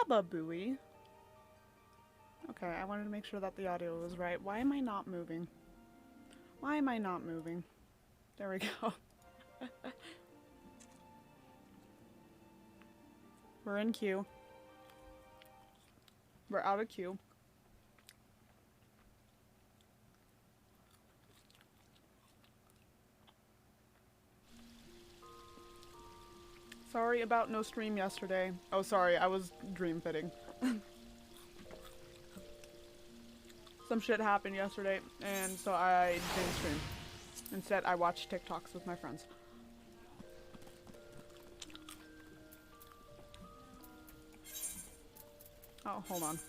Baba Booey. Okay, I wanted to make sure that the audio was right. Why am I not moving? Why am I not moving? There we go. We're in queue. We're out of queue. Sorry about no stream yesterday. Oh, sorry, I was dream fitting. Some shit happened yesterday, and so I didn't stream. Instead, I watched TikToks with my friends. Oh, hold on.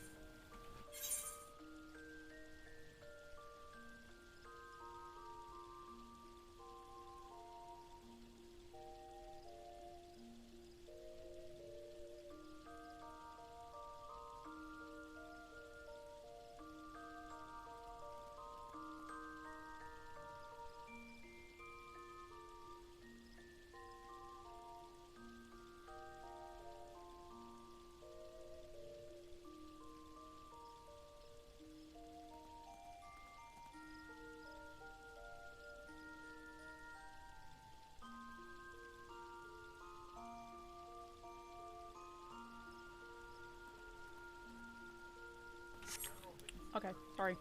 Okay, sorry.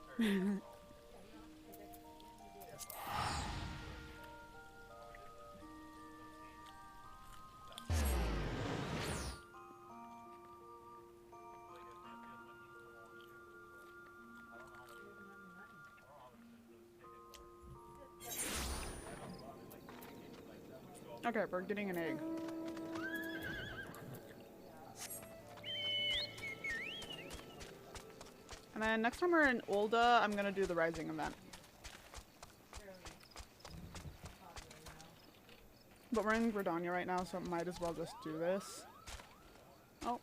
Okay, we're getting an egg. And then next time we're in Ulda, I'm gonna do the Rising event. But we're in Gridania right now, so might as well just do this. Oh,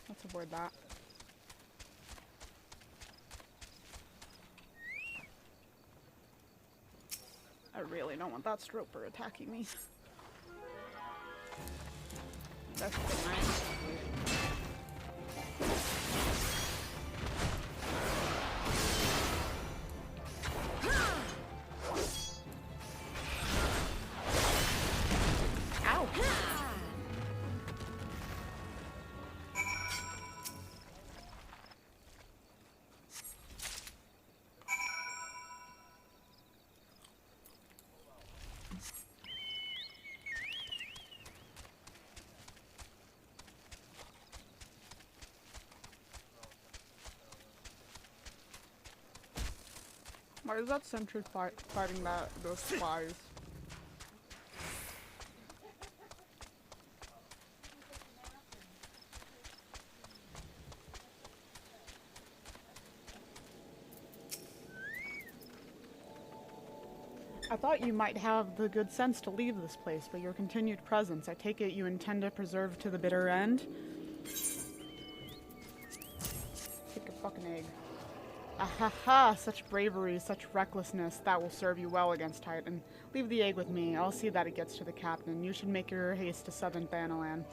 let's avoid that. I really don't want that Stroper attacking me. That's nice. Why is that sentry fighting those flies? I thought you might have the good sense to leave this place, but your continued presence, I take it you intend to preserve to the bitter end? Take a fucking egg. Ahaha, such bravery, such recklessness, that will serve you well against Titan. Leave the egg with me, I'll see that it gets to the captain. You should make your haste to southern Thanalan.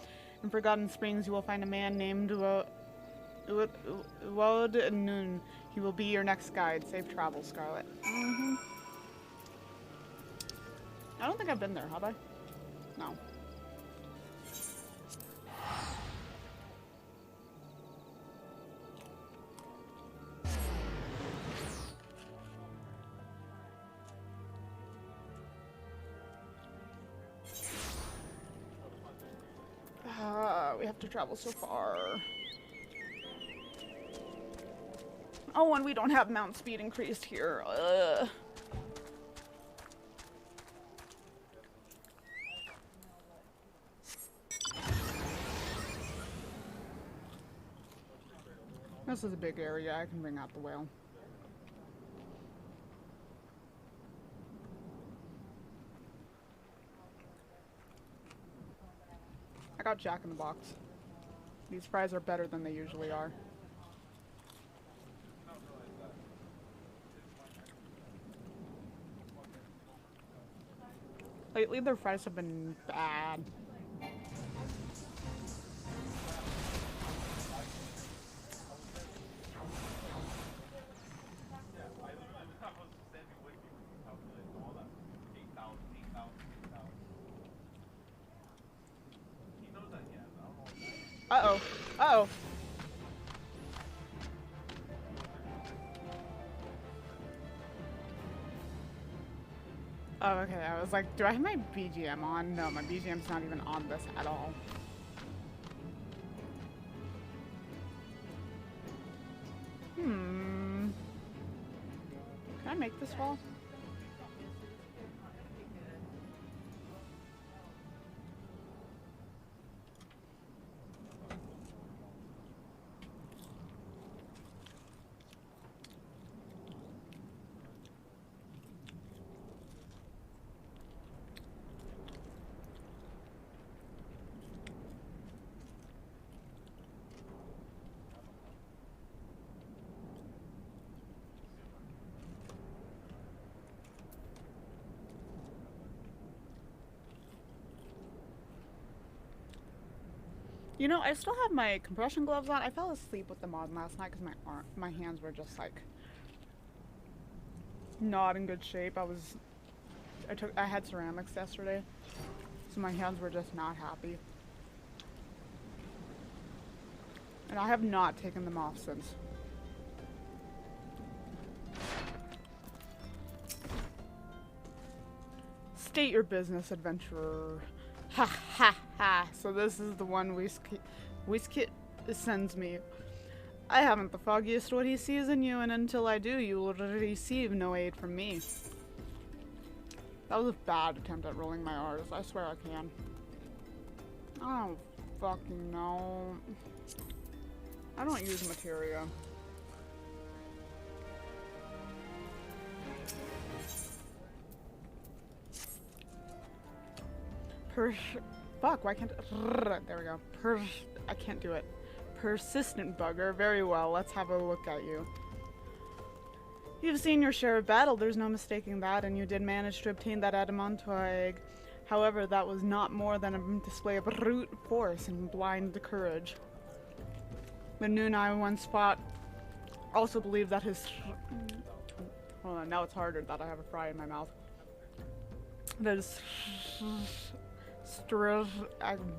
In Forgotten Springs you will find a man named Uod Nun. He will be your next guide. Safe travels, Scarlet. I don't think I've been there, have I? No. We have to travel so far. Oh, and we don't have mount speed increased here. This is a big area. I can bring out the whale. I got Jack in the Box. These fries are better than they usually are. Lately, their fries have been bad. Uh-oh. Uh-oh. Oh, okay. I was like, do I have my BGM on? No, my BGM's not even on this at all. Can I make this fall? You know, I still have my compression gloves on. I fell asleep with them on last night because my hands were just like not in good shape. I had ceramics yesterday, so my hands were just not happy. And I have not taken them off since. State your business, adventurer. Ha ha ha. So this is the one Whiskit sends me. I haven't the foggiest what he sees in you, and until I do, you will receive no aid from me. That was a bad attempt at rolling my R's. I swear I can. I don't fucking know. I don't use materia. Fuck, why can't... There we go. I can't do it. Persistent bugger. Very well, let's have a look at you. You've seen your share of battle, there's no mistaking that, and you did manage to obtain that adamantoid egg. However, that was not more than a display of brute force and blind courage. The noon I once fought also believed that his... Hold on, now it's harder that I have a fry in my mouth. That is...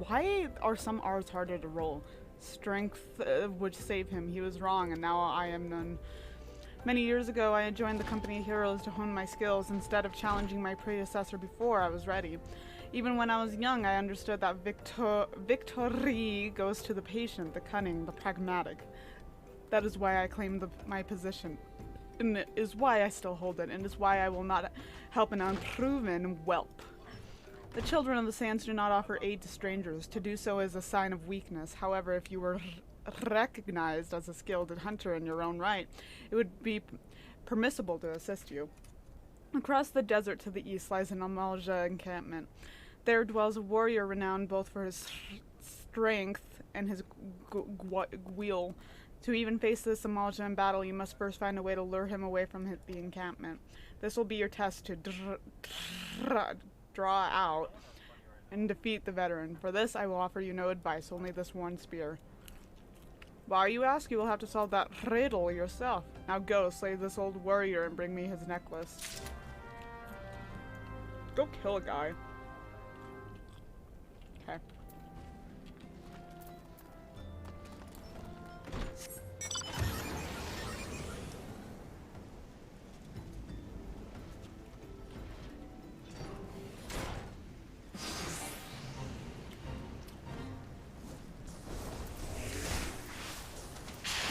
Why are some R's harder to roll? Strength would save him. He was wrong, and now I am none. Many years ago, I had joined the company of heroes to hone my skills. Instead of challenging my predecessor before, I was ready. Even when I was young, I understood that victory goes to the patient, the cunning, the pragmatic. That is why I claim my position. And it is why I still hold it, and is why I will not help an unproven whelp. The children of the sands do not offer aid to strangers. To do so is a sign of weakness. However, if you were recognized as a skilled hunter in your own right, it would be permissible to assist you. Across the desert to the east lies an Amalja encampment. There dwells a warrior renowned both for his strength and his guile. To even face this Amalja in battle, you must first find a way to lure him away from the encampment. This will be your test to draw out and defeat the veteran. For this, I will offer you no advice, only this one spear. Why, you ask? You will have to solve that riddle yourself. Now go, slay this old warrior and bring me his necklace. Go kill a guy. Okay.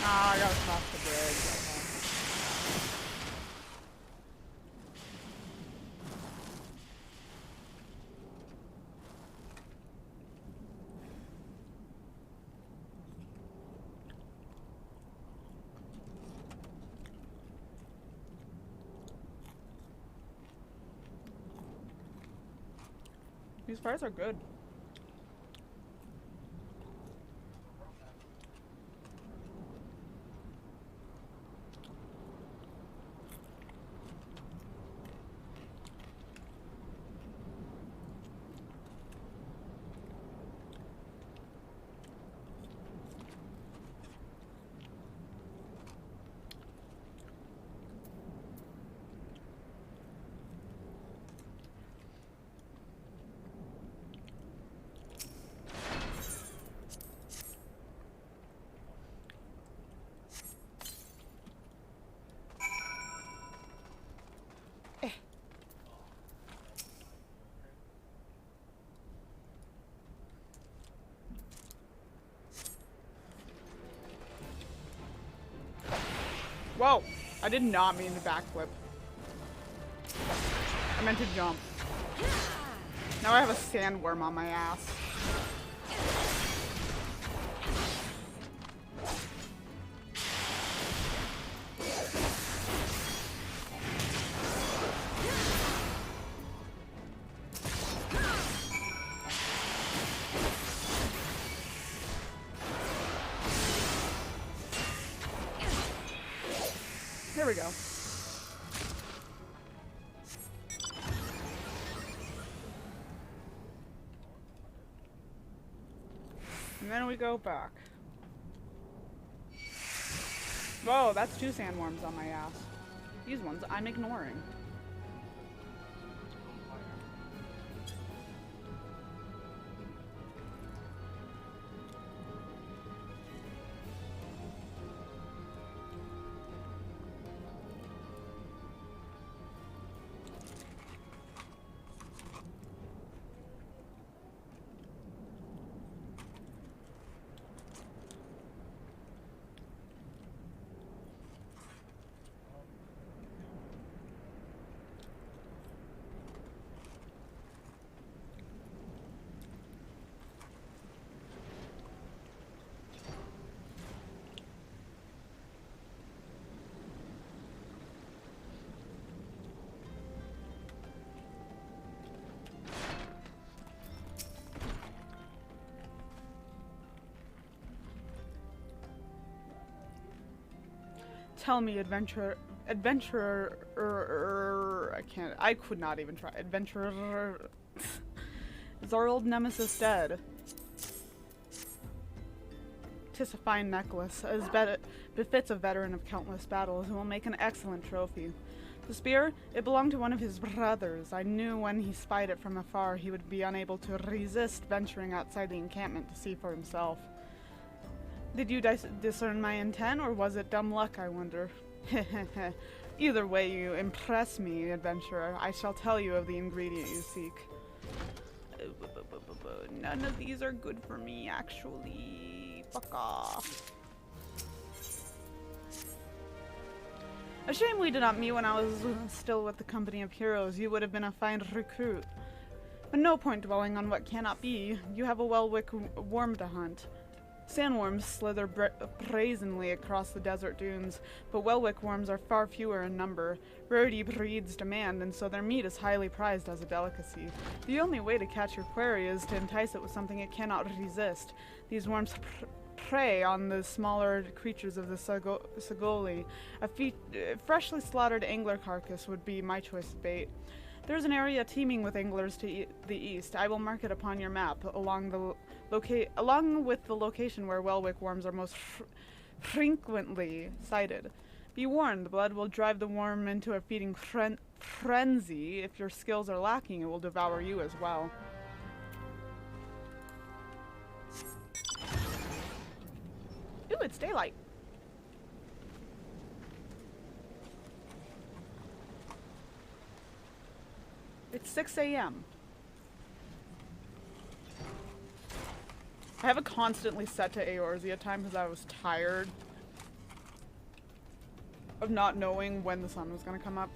I gotta cross the bridge. Okay. These fries are good. Whoa! I did not mean to backflip. I meant to jump. Now I have a sandworm on my ass. There we go. And then we go back. Whoa, that's 2 sandworms on my ass. These ones I'm ignoring. Tell me, adventurer, I could not even try. Adventurer, is our old nemesis dead? 'Tis a fine necklace, as befits a veteran of countless battles, and will make an excellent trophy. The spear, it belonged to one of his brothers. I knew when he spied it from afar, he would be unable to resist venturing outside the encampment to see for himself. Did you discern my intent, or was it dumb luck, I wonder? Either way, you impress me, adventurer. I shall tell you of the ingredient you seek. None of these are good for me, actually. Fuck off. A shame we did not meet when I was still with the company of heroes. You would have been a fine recruit. But no point dwelling on what cannot be. You have a Welwick worm to hunt. Sandworms slither brazenly across the desert dunes, but Welwick worms are far fewer in number. Rarity breeds demand, and so their meat is highly prized as a delicacy. The only way to catch your quarry is to entice it with something it cannot resist. These worms prey on the smaller creatures of the Sagoli. A freshly slaughtered angler carcass would be my choice of bait. There's an area teeming with anglers to the east. I will mark it upon your map, along with the location where Welwick worms are most frequently sighted. Be warned, blood will drive the worm into a feeding frenzy. If your skills are lacking, it will devour you as well. Ooh, it's daylight. It's 6 a.m. I have it constantly set to Eorzea time because I was tired of not knowing when the sun was going to come up.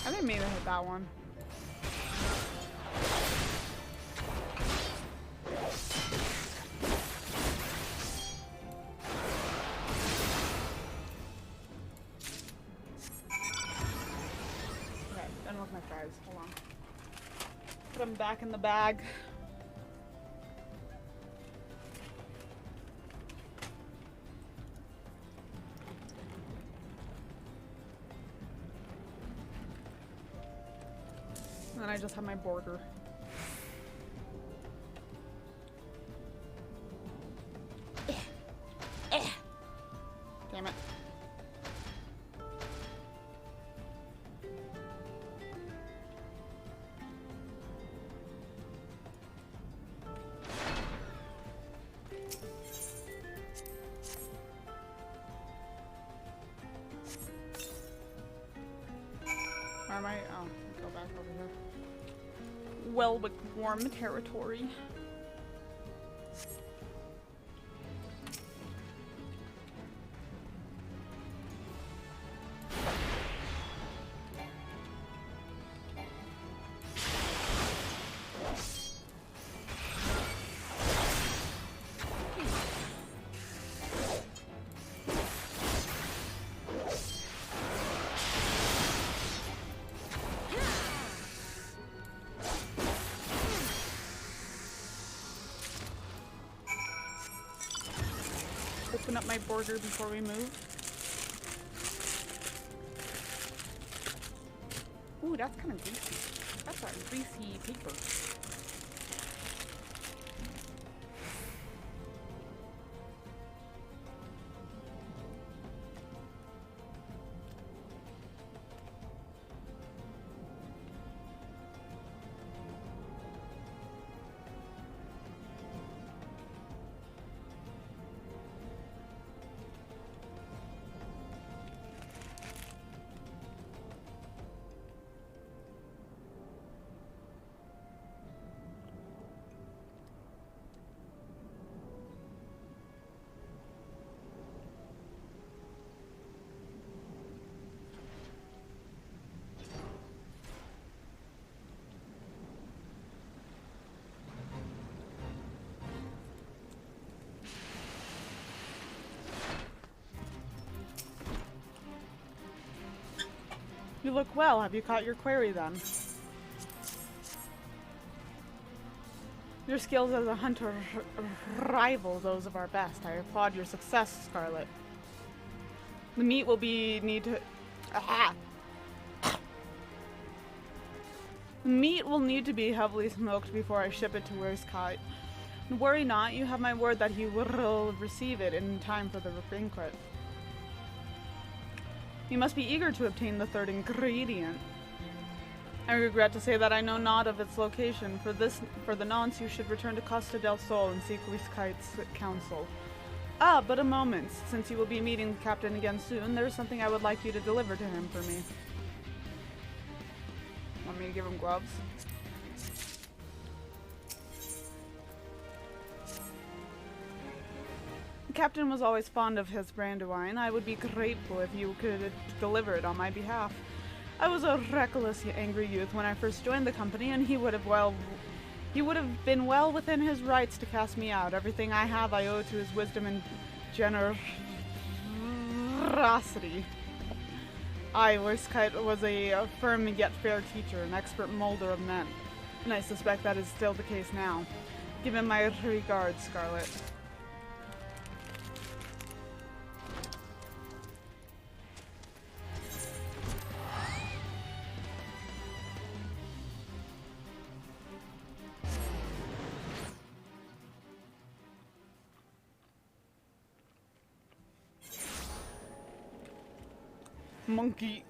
I didn't mean to hit that one. Okay, done with my fries. Hold on. Put them back in the bag. And then I just have my border. Damn it. Or am I? Oh, go back over here. Well, with warm territory. Open up my border before we move. Ooh, that's kind of greasy. That's a greasy paper. You look well. Have you caught your quarry then? Your skills as a hunter rival those of our best. I applaud your success, Scarlet. The meat will need to be heavily smoked before I ship it to Wurskite. Worry not, you have my word that he will receive it in time for the banquet. You must be eager to obtain the third ingredient. I regret to say that I know not of its location. For the nonce, you should return to Costa del Sol and seek Wurskite's counsel. Ah, but a moment. Since you will be meeting the captain again soon, there is something I would like you to deliver to him for me. Want me to give him gloves? The captain was always fond of his brandywine. I would be grateful if you could deliver it on my behalf. I was a reckless, angry youth when I first joined the company, and he would have been well within his rights to cast me out. Everything I have I owe to his wisdom and generosity. Wurskite was a firm yet fair teacher, an expert molder of men, and I suspect that is still the case now. Give him my regards, Scarlet. Monkey.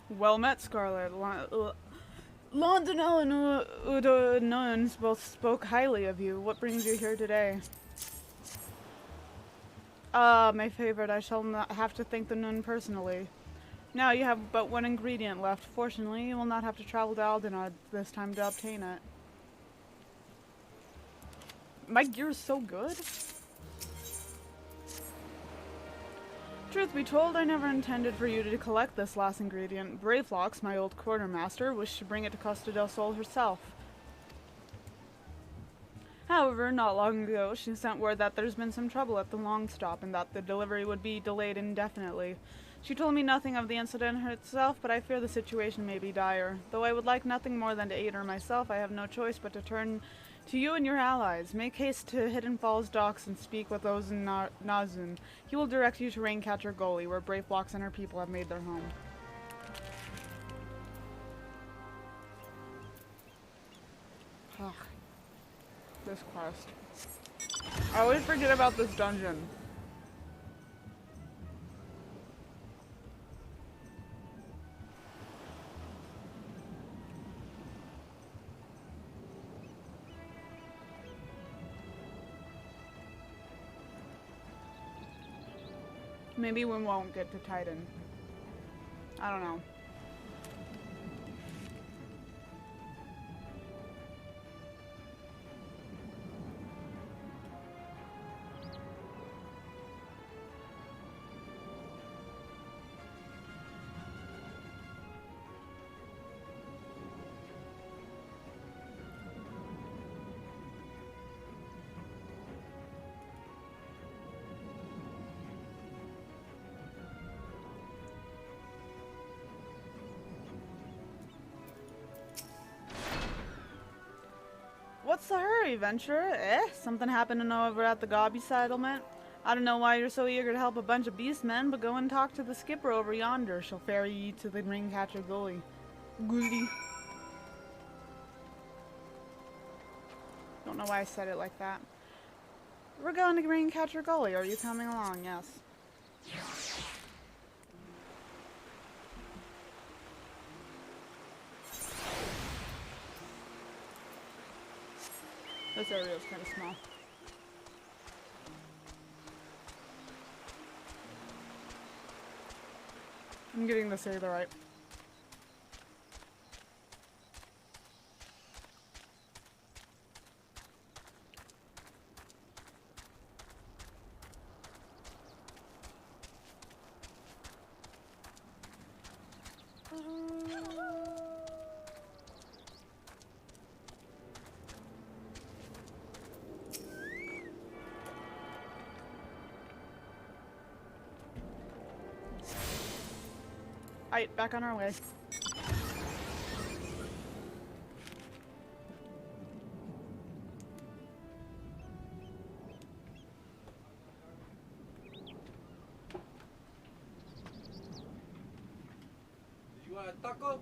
Well met, Scarlet. Londonel and Udo nuns both spoke highly of you. What brings you here today? Ah, my favorite. I shall not have to thank the nun personally. Now you have but one ingredient left. Fortunately, you will not have to travel to Aldenard this time to obtain it. My gear is so good. Truth be told, I never intended for you to collect this last ingredient. Bravelox, my old quartermaster, wished to bring it to Costa del Sol herself. However, not long ago, she sent word that there's been some trouble at the long stop and that the delivery would be delayed indefinitely. She told me nothing of the incident itself, but I fear the situation may be dire. Though I would like nothing more than to aid her myself, I have no choice but to turn to you and your allies. Make haste to Hidden Falls docks and speak with those in Nazun. He will direct you to Raincatcher Gully, where Bravelox and her people have made their home. Ugh. This quest. I always forget about this dungeon. Maybe we won't get to Titan. I don't know. What's the hurry, Venture? Something happening over at the Gobby settlement? I don't know why you're so eager to help a bunch of beastmen, but go and talk to the skipper over yonder. She'll ferry you to the Ringcatcher Gully. Don't know why I said it like that. We're going to Ringcatcher Gully. Are you coming along? Yes. This area is kind of small. I'm getting this area right. Alright, back on our way. You want a taco?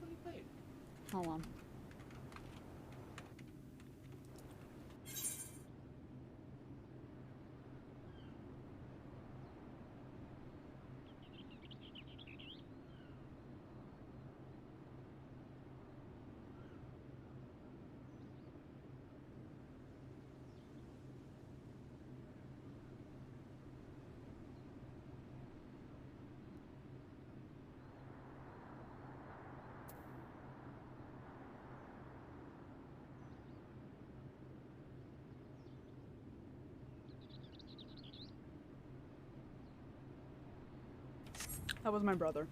Fully paid. Hold on. That was my brother.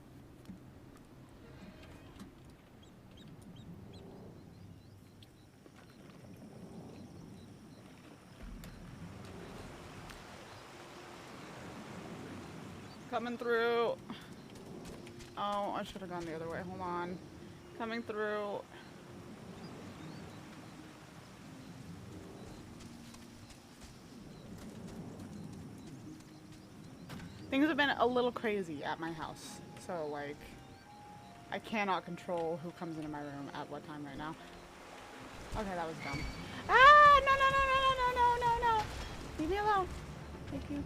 Coming through. Oh, I should have gone the other way. Hold on. Coming through. Things have been a little crazy at my house. So, like, I cannot control who comes into my room at what time right now. Okay, that was dumb. Ah! No, no, no, no, no, no, no, no, no! Leave me alone. Thank you.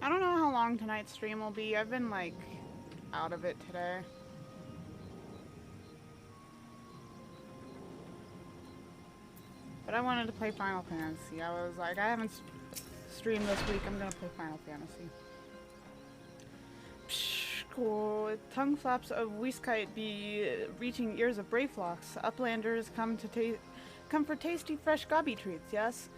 I don't know how long tonight's stream will be. I've been, like, out of it today. But I wanted to play Final Fantasy. I was like, I haven't streamed this week. I'm gonna play Final Fantasy. Psh, cool. Tongue flaps of Whiskite be reaching ears of Brayflocks. Uplanders come for tasty, fresh gobby treats, yes?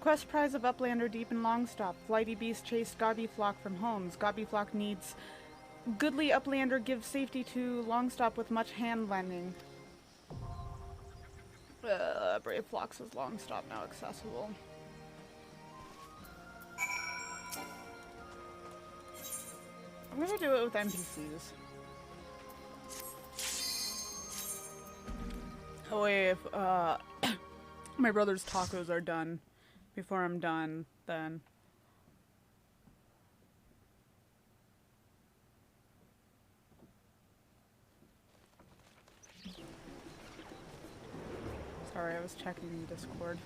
Quest prize of Uplander deep in Longstop. Flighty beast chased Gobby Flock from homes. Gobby Flock needs goodly Uplander gives safety to Longstop with much hand lending. Brave Flocks is Longstop now accessible. I'm gonna do it with NPCs. Oh wait, if my brother's tacos are done before I'm done, then sorry, I was checking Discord.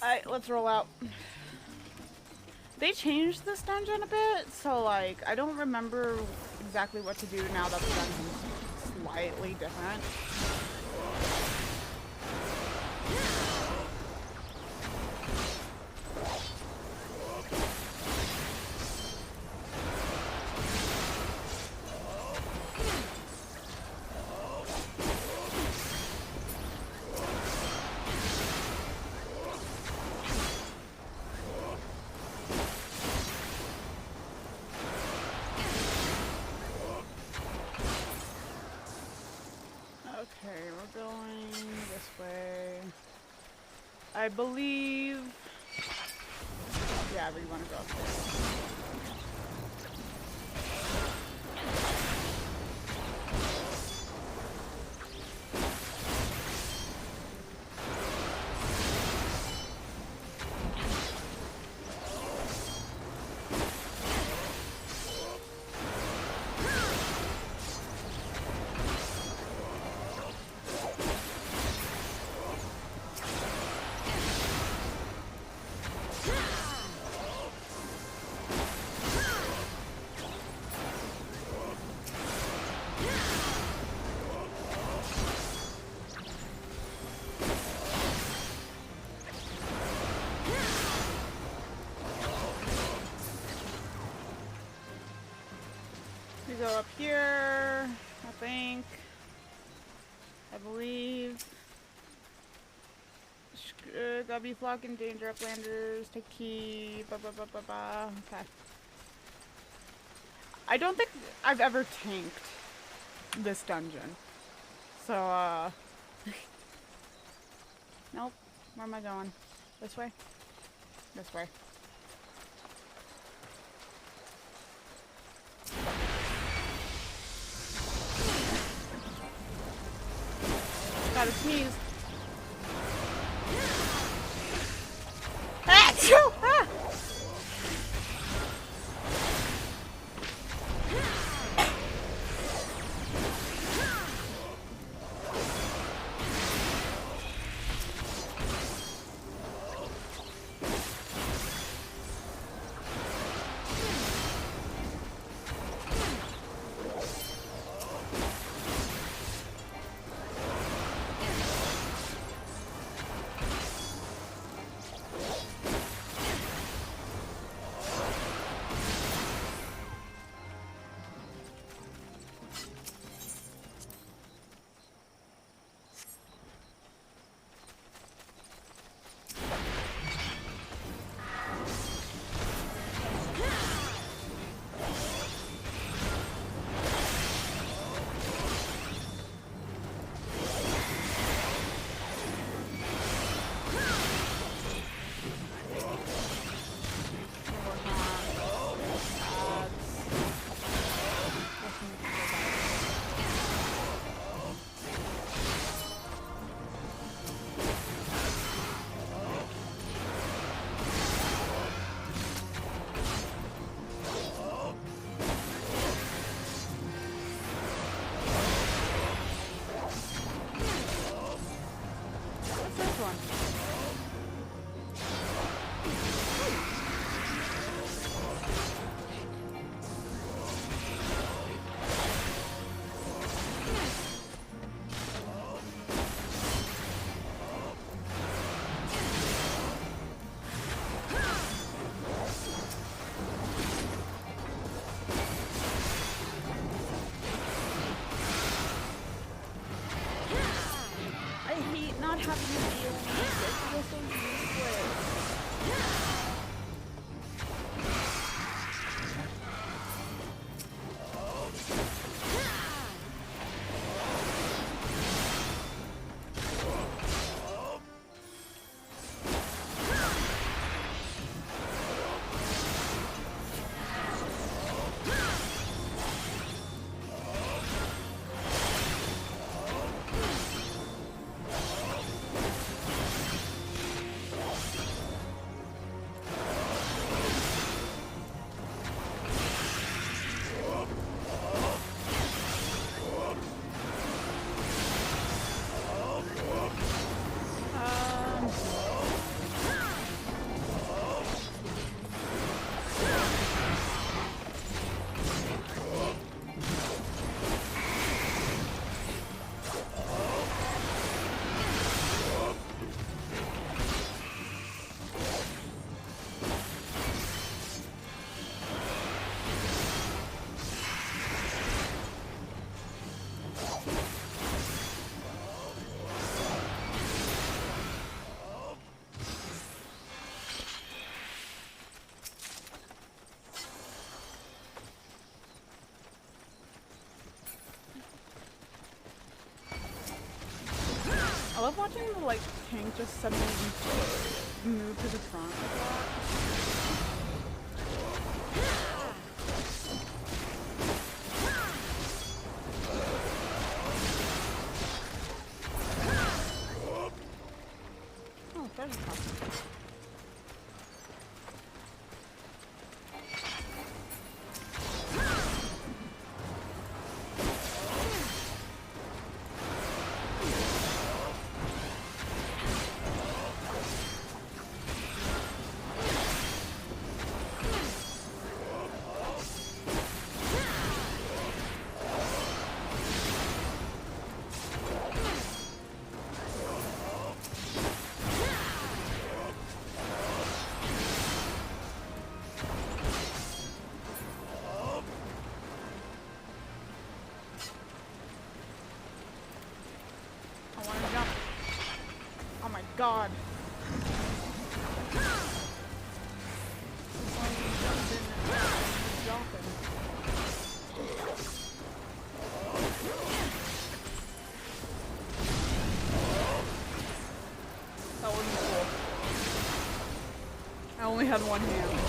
Alright, let's roll out. They changed this dungeon a bit, so like I don't remember exactly what to do now that the dungeon's slightly different. Okay, we're going this way. I believe... Yeah, we want to go up there. We go up here, I think. I believe. Gotta be flock in danger, uplanders, take key, ba ba ba ba ba. Okay. I don't think I've ever tanked this dungeon. So, nope. Where am I going? This way? This way. Gotta sneeze. Ah! Achoo! Ah! watching the like tank just suddenly move to the front like that? Oh, there's a problem. I wanna jump. Oh my god. That wasn't cool. I only had one hand.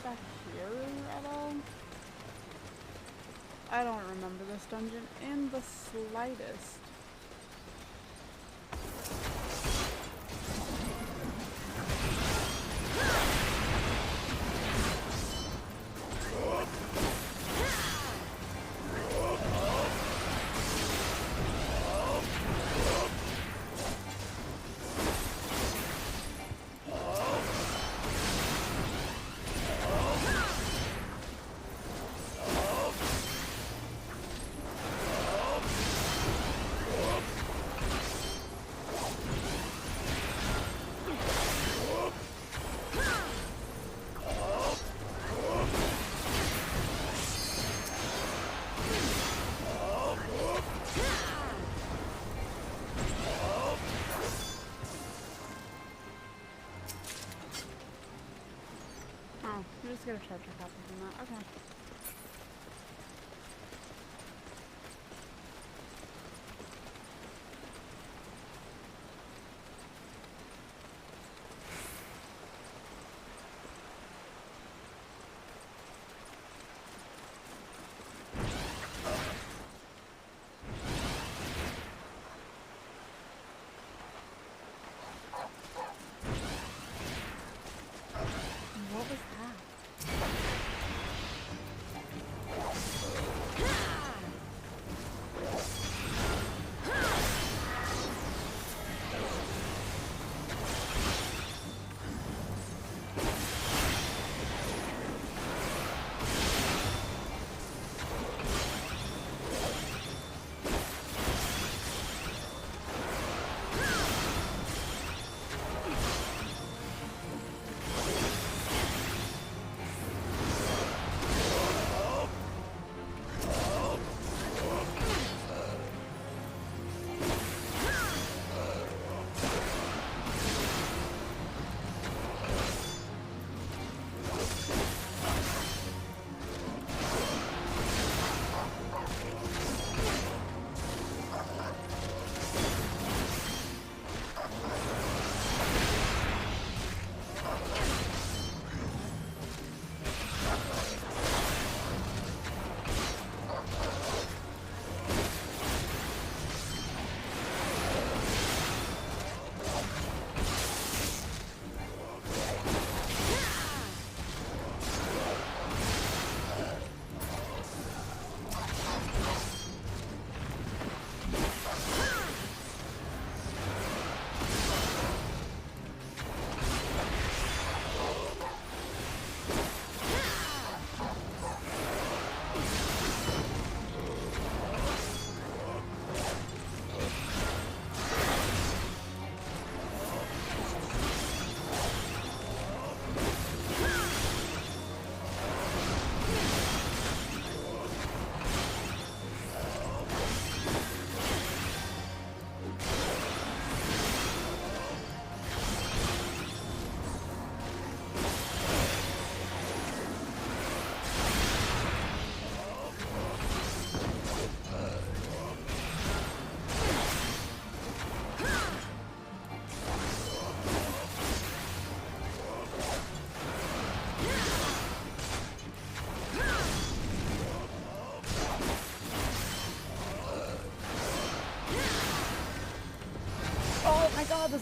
Back here at all? I don't remember this dungeon in the slightest. You just get a treasure copy from that. Okay. What was that?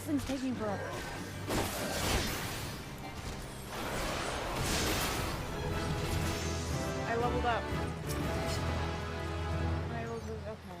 thing's taking forever. I leveled up. I'm able to, okay.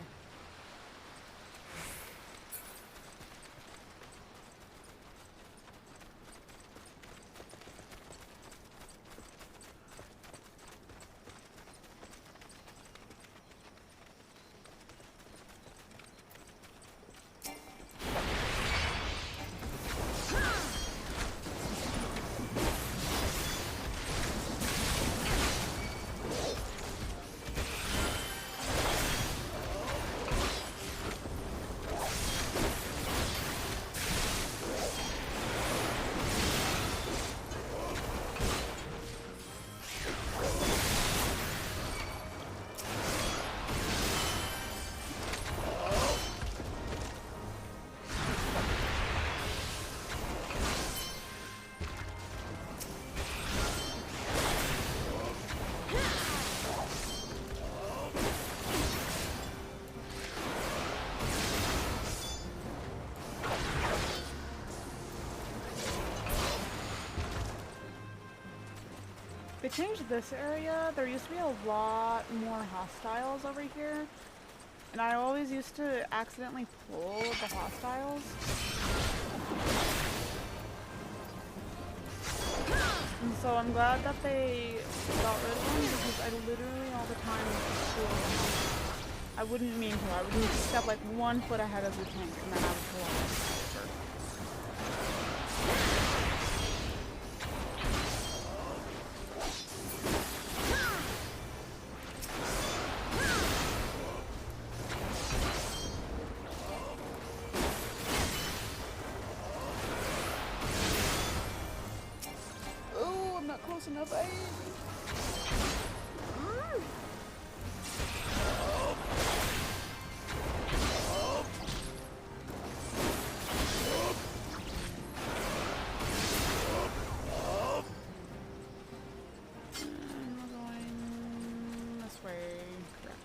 They changed this area. There used to be a lot more hostiles over here. And I always used to accidentally pull the hostiles. And so I'm glad that they got rid of them because I literally all the time pull them. I wouldn't mean to. I would just step like 1 foot ahead of the tank and then I would pull them. Close enough, we're going this way, correct.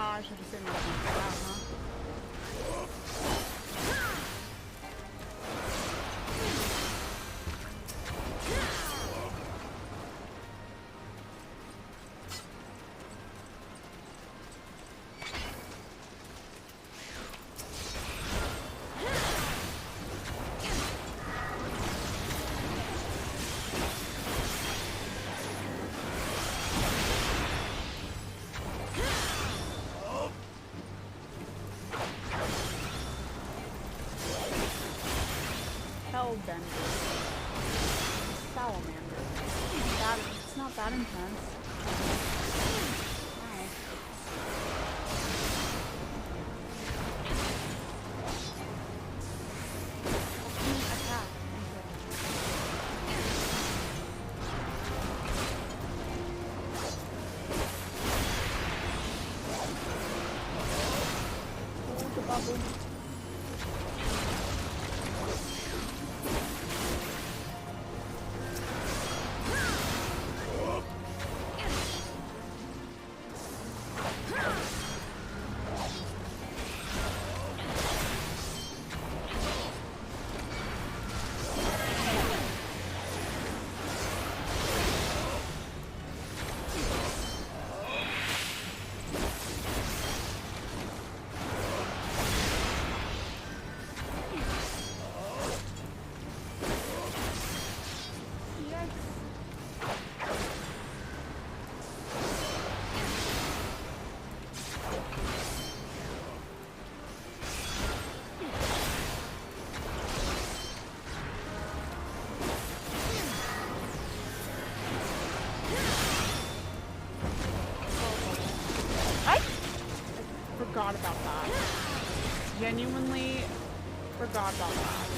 I should have saved my time for that, huh? Hellbender. Salamander. It's not that intense. Wow. Attack. Hold the bubble. Forgot about that. Genuinely forgot about that.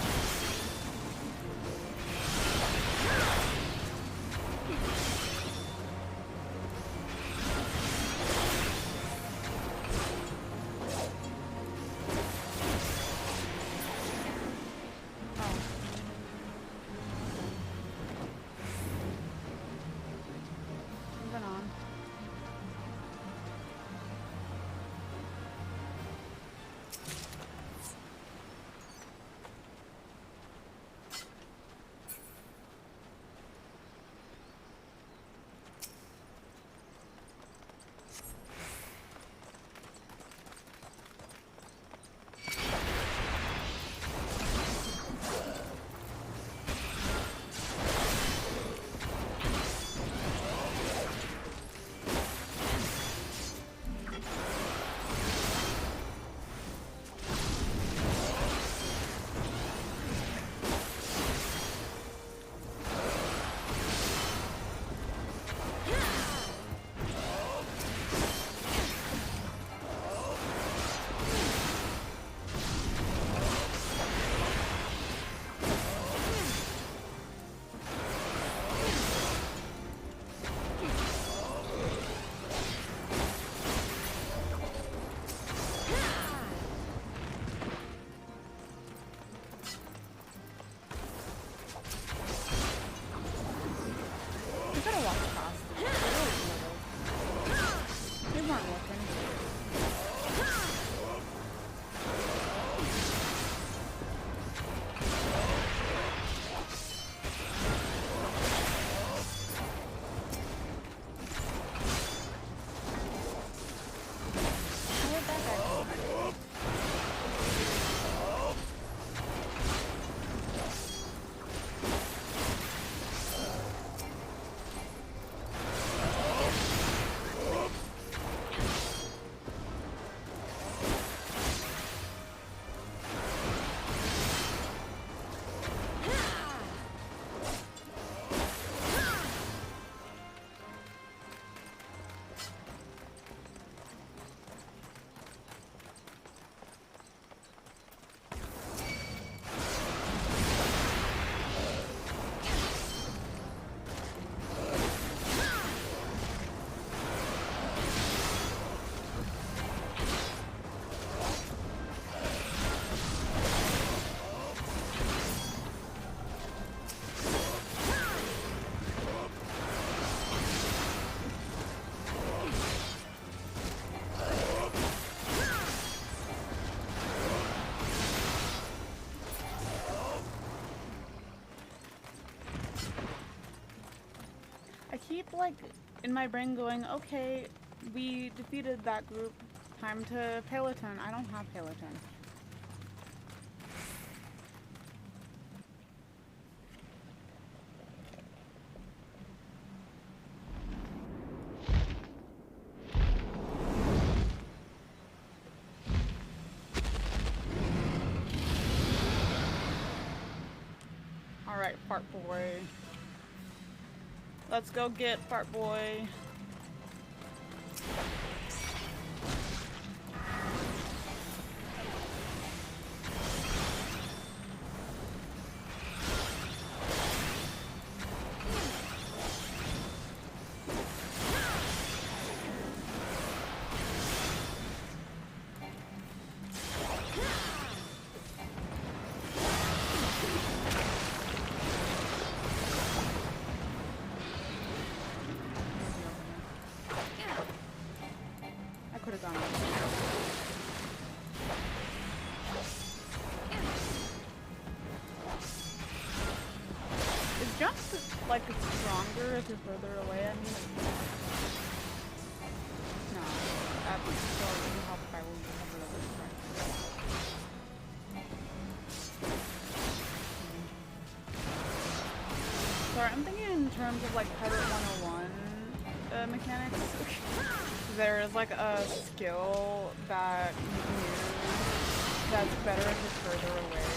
Keep like in my brain going, okay, we defeated that group, time to Peloton. I don't have Peloton. Alright, fart boy. Let's go get Fart Boy. Like it's stronger if you're further away. I mean, no, that would still really help if I will cover the right. So I'm thinking in terms of like Pirate 101 mechanics. There's like a skill that you can use that's better if you're further away.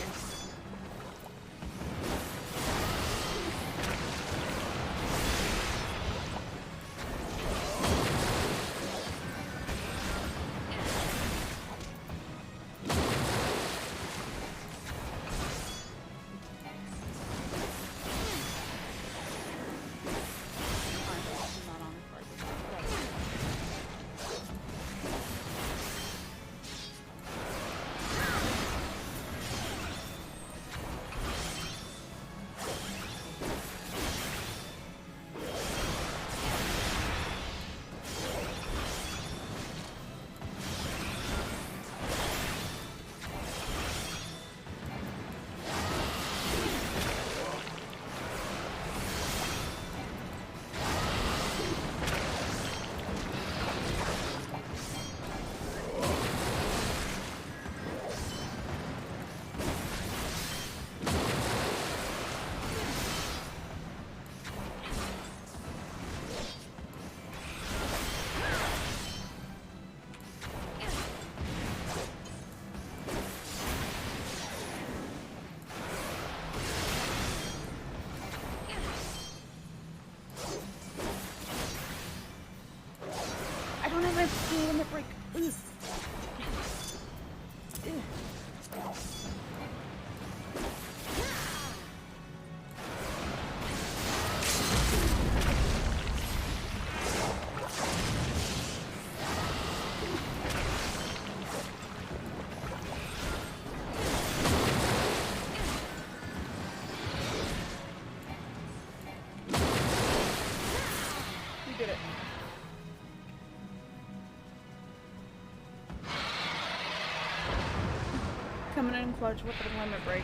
Coming in clutch with the limit break.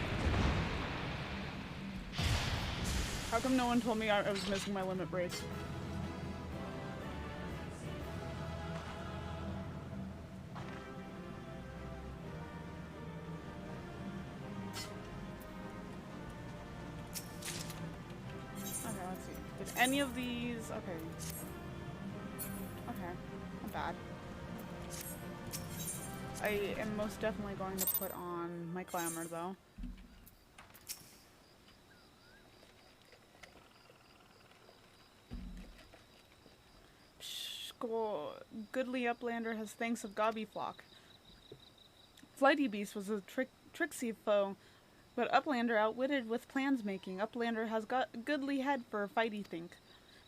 How come no one told me I was missing my limit break? Okay, let's see. Did any of these... Okay. Okay. Not bad. I am most definitely going to put on my glamour, though. Goodly Uplander has thanks of Gobby Flock. Flighty Beast was a tricksy foe, but Uplander outwitted with plans making. Uplander has got goodly head for a fighty think.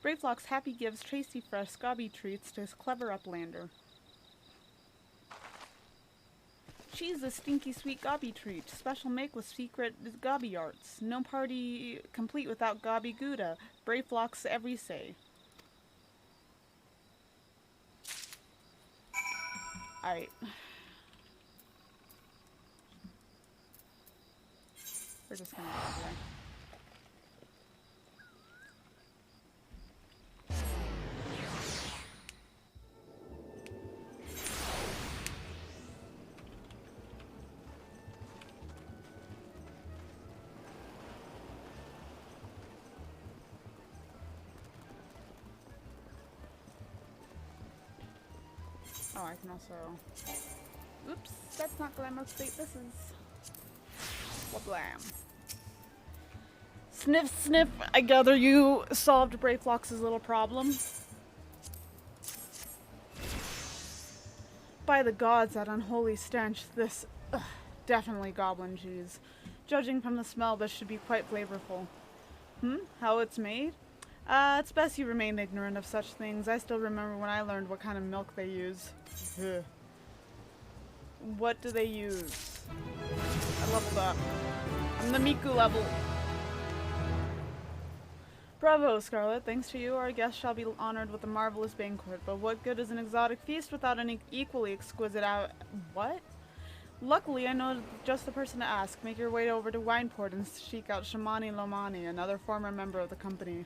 Brave Flock's happy gives Tracy fresh Gobby treats to his clever Uplander. She's a stinky sweet Gobby treat. Special make with secret Gobby arts. No party complete without Gobby Gouda. Brave Flock's every say. Alright. We're just gonna go over there. Oh, I can also... Oops, that's not glamour state, this is... Wablam. Sniff, sniff, I gather you solved Brave Flock's little problem. By the gods, that unholy stench, this... definitely goblin cheese. Judging from the smell, this should be quite flavorful. How it's made? It's best you remain ignorant of such things. I still remember when I learned what kind of milk they use. Ugh. What do they use? I leveled up. I'm the Miku level. Bravo, Scarlet. Thanks to you, our guest shall be honored with a marvelous banquet. But what good is an exotic feast without an equally exquisite What? Luckily, I know just the person to ask. Make your way over to Wineport and seek out Shamani Lomani, another former member of the company.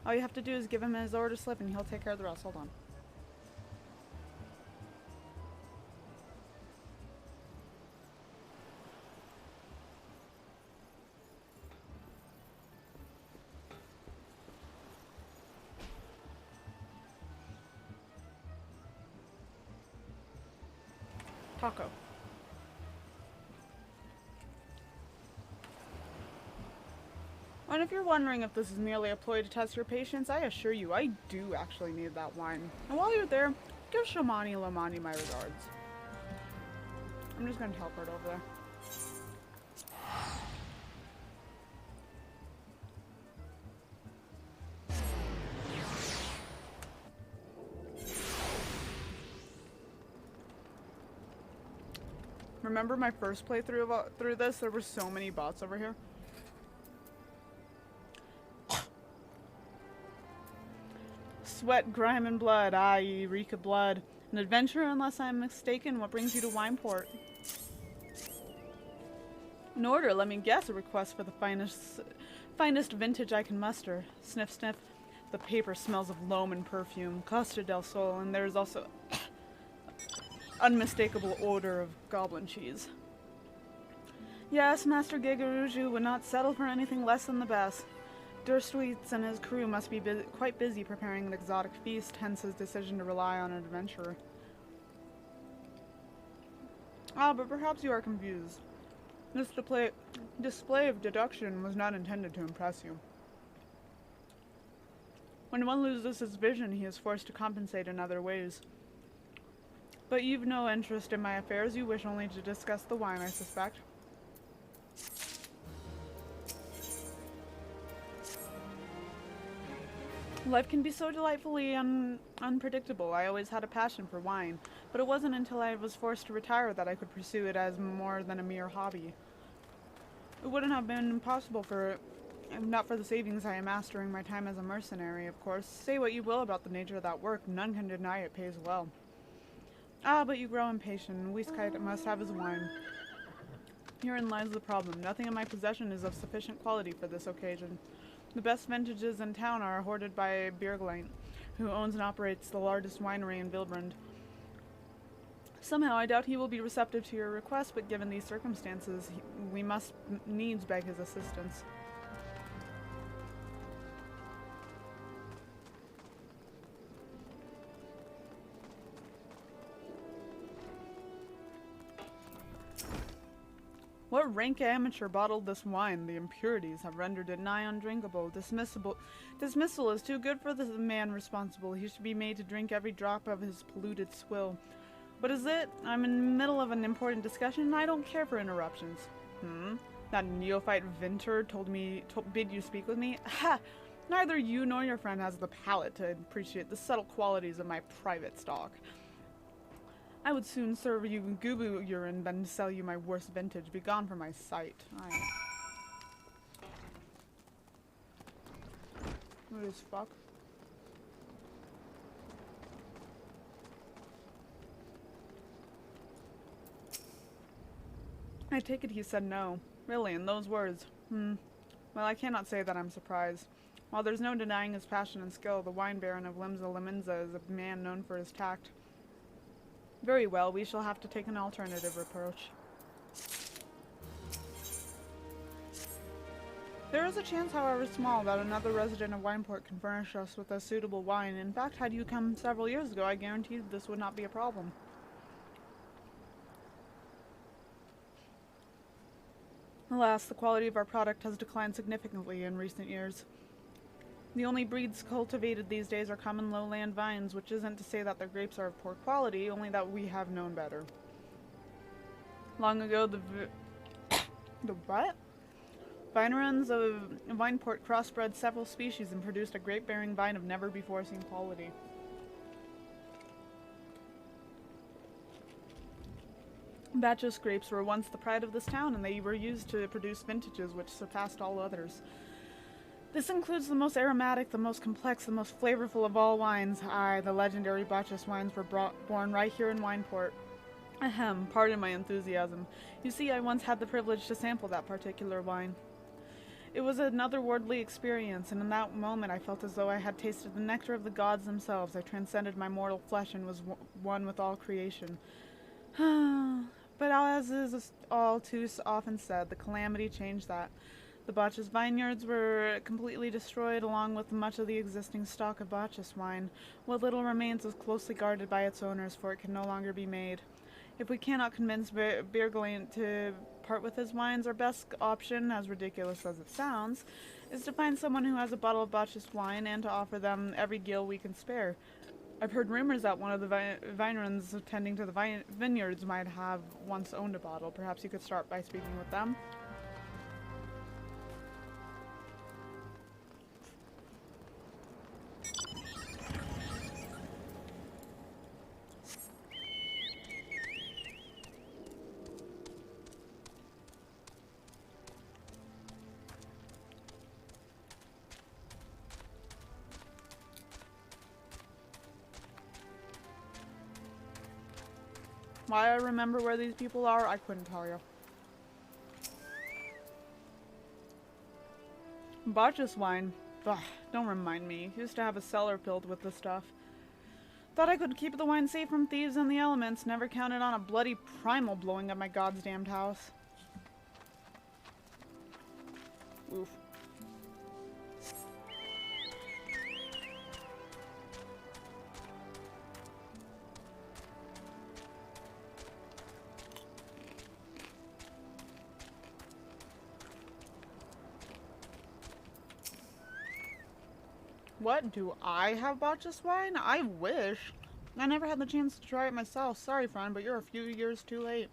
All you have to do is give him his order slip and he'll take care of the rest. Hold on. Taco. And if you're wondering if this is merely a ploy to test your patience, I assure you I do actually need that wine. And while you're there, give Shamani Lomani my regards. I'm just gonna teleport over there. Remember my first playthrough through this? There were so many bots over here. Sweat, grime, and blood. Ah, ye reek of blood. An adventure, unless I'm mistaken. What brings you to Wineport? An order, let me guess. A request for the finest vintage I can muster. Sniff, sniff. The paper smells of loam and perfume. Costa del Sol, and there's also unmistakable odor of goblin cheese. Yes, Master Gigaruju would not settle for anything less than the best. Durstweets and his crew must be quite busy preparing an exotic feast, hence his decision to rely on an adventurer. Ah, but perhaps you are confused. This display of deduction was not intended to impress you. When one loses his vision, he is forced to compensate in other ways. But you've no interest in my affairs, you wish only to discuss the wine, I suspect. Life can be so delightfully unpredictable. I always had a passion for wine, but it wasn't until I was forced to retire that I could pursue it as more than a mere hobby. It wouldn't have been possible not for the savings I amassed during my time as a mercenary, of course. Say what you will about the nature of that work, none can deny it pays well. Ah, but you grow impatient, and Whiskite must have his wine. Herein lies the problem. Nothing in my possession is of sufficient quality for this occasion. The best vintages in town are hoarded by Bjerglein, who owns and operates the largest winery in Vilbrand. Somehow, I doubt he will be receptive to your request, but given these circumstances, we must needs beg his assistance. What rank amateur bottled this wine? The impurities have rendered it nigh undrinkable. Dismissal is too good for the man responsible. He should be made to drink every drop of his polluted swill. What is it? I'm in the middle of an important discussion and I don't care for interruptions. That neophyte Vinter bid you speak with me? Ha! Neither you nor your friend has the palate to appreciate the subtle qualities of my private stock. I would soon serve you Gubu urine than sell you my worst vintage. Be gone from my sight. What is fuck? I take it he said no. Really, in those words? Well, I cannot say that I'm surprised. While there's no denying his passion and skill, the wine baron of Limsa Limenza is a man known for his tact. Very well, we shall have to take an alternative approach. There is a chance, however small, that another resident of Wineport can furnish us with a suitable wine. In fact, had you come several years ago, I guarantee this would not be a problem. Alas, the quality of our product has declined significantly in recent years. The only breeds cultivated these days are common lowland vines, which isn't to say that their grapes are of poor quality, only that we have known better. Long ago, the what? Vineruns of Vineport crossbred several species and produced a grape-bearing vine of never-before-seen quality. Bacchus grapes were once the pride of this town, and they were used to produce vintages which surpassed all others. This includes the most aromatic, the most complex, the most flavorful of all wines. Aye, the legendary Bacchus wines were born right here in Wineport. Ahem, pardon my enthusiasm. You see, I once had the privilege to sample that particular wine. It was an otherworldly experience, and in that moment I felt as though I had tasted the nectar of the gods themselves. I transcended my mortal flesh and was one with all creation. But as is all too often said, the calamity changed that. The Bacchus vineyards were completely destroyed, along with much of the existing stock of Bacchus wine. What little remains is closely guarded by its owners, for it can no longer be made. If we cannot convince Bjerglein to part with his wines, our best option, as ridiculous as it sounds, is to find someone who has a bottle of Bacchus wine and to offer them every gill we can spare. I've heard rumors that one of the vineruns tending to the vineyards might have once owned a bottle. Perhaps you could start by speaking with them. Why I remember where these people are, I couldn't tell you. Bacchus wine. Ugh, don't remind me. Used to have a cellar filled with the stuff. Thought I could keep the wine safe from thieves and the elements. Never counted on a bloody primal blowing up my goddamned house. Oof. What? Do I have Bacchus wine? I wish. I never had the chance to try it myself. Sorry, friend, but you're a few years too late.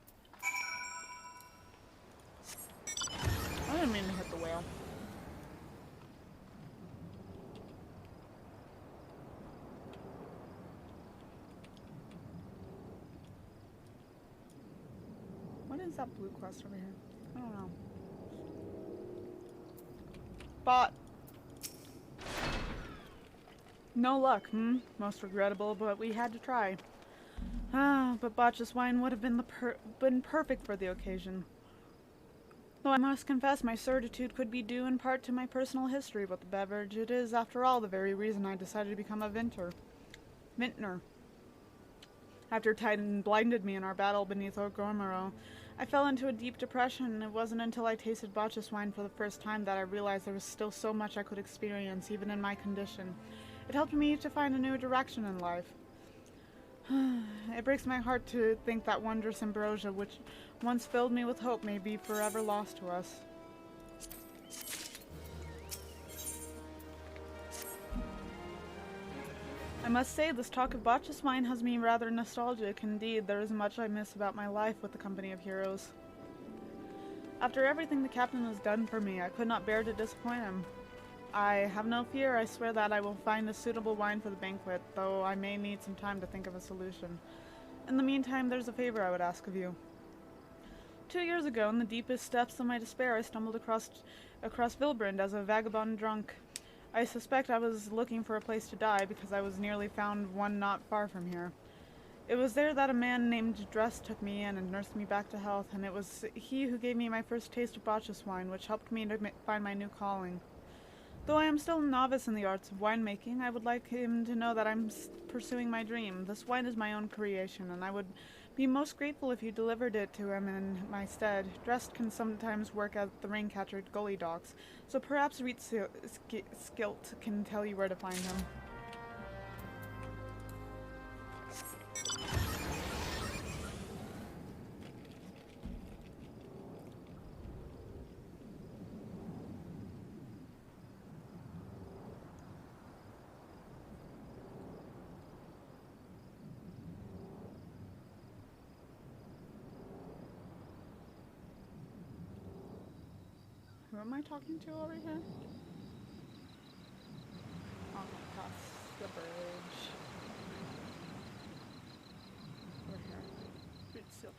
I didn't mean to hit the whale. What is that blue quest over here? I don't know. Bot. No luck, Most regrettable, but we had to try. But Bacchus wine would have been perfect for the occasion. Though I must confess my certitude could be due in part to my personal history with the beverage, it is, after all, the very reason I decided to become a vintner. After Titan blinded me in our battle beneath Orgormaro, I fell into a deep depression, and it wasn't until I tasted Botchus wine for the first time that I realized there was still so much I could experience, even in my condition. It helped me to find a new direction in life. It breaks my heart to think that wondrous ambrosia, which once filled me with hope, may be forever lost to us. I must say, this talk of Botchus wine has me rather nostalgic. Indeed, there is much I miss about my life with the company of heroes. After everything the captain has done for me, I could not bear to disappoint him. I have no fear. I swear that I will find a suitable wine for the banquet, though I may need some time to think of a solution. In the meantime, there's a favor I would ask of you. 2 years ago, in the deepest depths of my despair, I stumbled across Vilbrand as a vagabond drunk. I suspect I was looking for a place to die, because I was nearly found one not far from here. It was there that a man named Dress took me in and nursed me back to health, and it was he who gave me my first taste of Botchus wine, which helped me to find my new calling. Though I am still a novice in the arts of winemaking, I would like him to know that I'm pursuing my dream. This wine is my own creation, and I would be most grateful if you delivered it to him in my stead. Dressed can sometimes work at the Raincatcher at Gully Docks, so perhaps Reet Skilt can tell you where to find him. Who am I talking to over here? Oh, across the bridge. Over here. Root silk.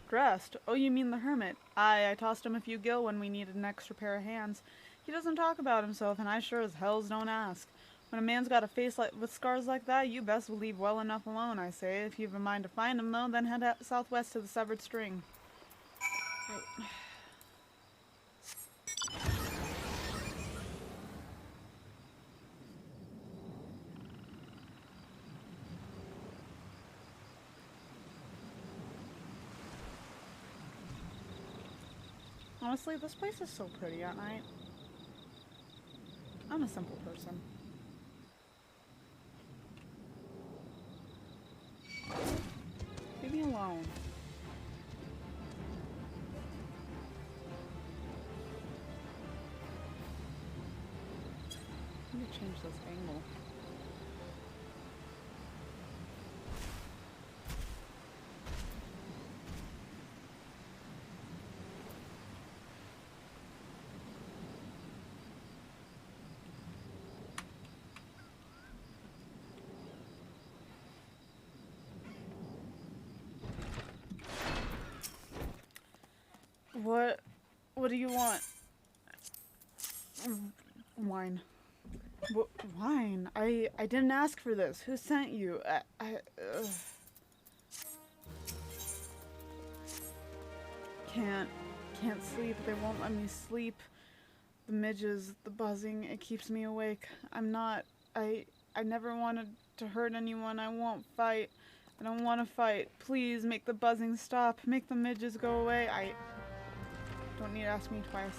Dressed? Oh, you mean the hermit? I tossed him a few gil when we needed an extra pair of hands. He doesn't talk about himself, and I sure as hells don't ask. When a man's got a face with scars like that, you best leave well enough alone, I say. If you've a mind to find him, though, then head out southwest to the Severed String. Right. Honestly, this place is so pretty at night. I'm a simple person. Leave me alone. Let me change this angle. What do you want? Wine. Wine? I didn't ask for this. Who sent you? Can't sleep. They won't let me sleep. The midges, the buzzing, it keeps me awake. I never wanted to hurt anyone. I won't fight. I don't want to fight. Please make the buzzing stop. Make the midges go away. I don't need to ask me twice.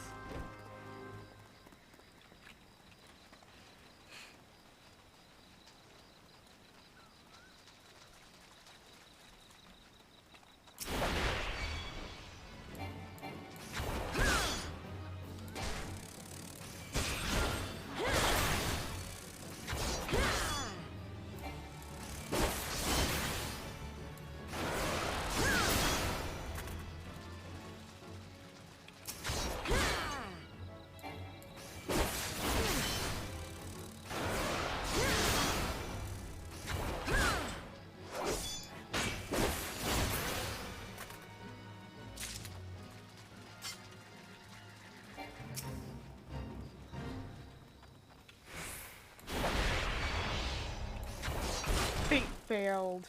Fate failed.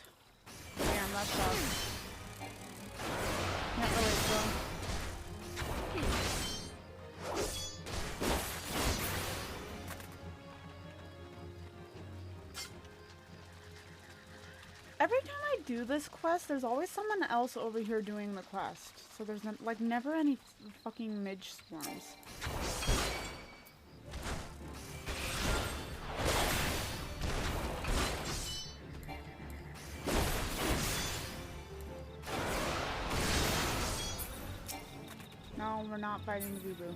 Damn, that sucks. Can't really do this quest, there's always someone else over here doing the quest. So there's like never any fucking midge swarms. No, we're not fighting the boo-boo.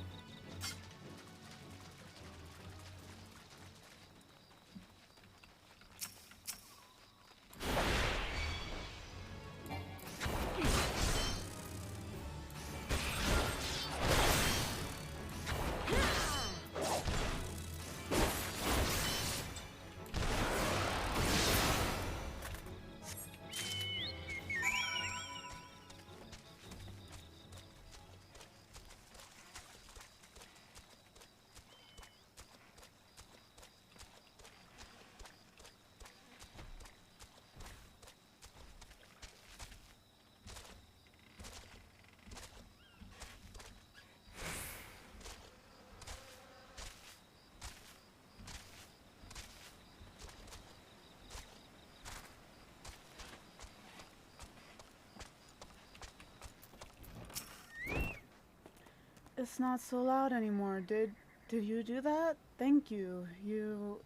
It's not so loud anymore. Did you do that? Thank you. You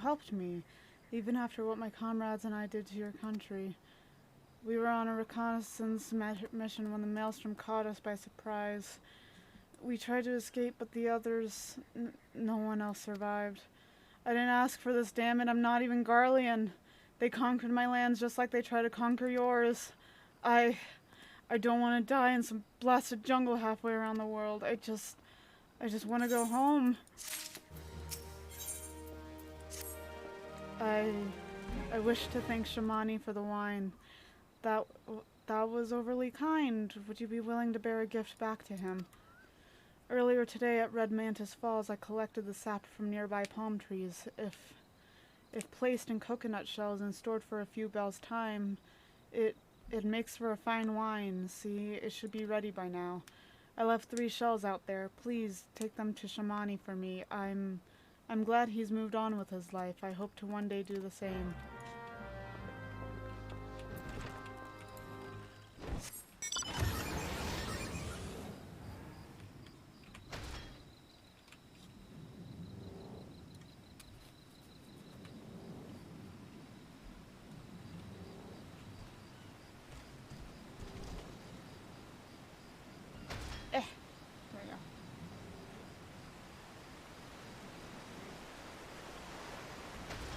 helped me, even after what my comrades and I did to your country. We were on a reconnaissance mission when the maelstrom caught us by surprise. We tried to escape, but the others, no one else survived. I didn't ask for this, damn it. I'm not even Garlean. They conquered my lands just like they tried to conquer yours. I don't want to die in some blasted jungle halfway around the world. I just want to go home. I wish to thank Shamani for the wine. That was overly kind. Would you be willing to bear a gift back to him? Earlier today at Red Mantis Falls, I collected the sap from nearby palm trees. If placed in coconut shells and stored for a few bells' time, it makes for a fine wine. See, it should be ready by now. I left 3 shells out there. Please take them to Shamani for me. I'm glad he's moved on with his life. I hope to one day do the same.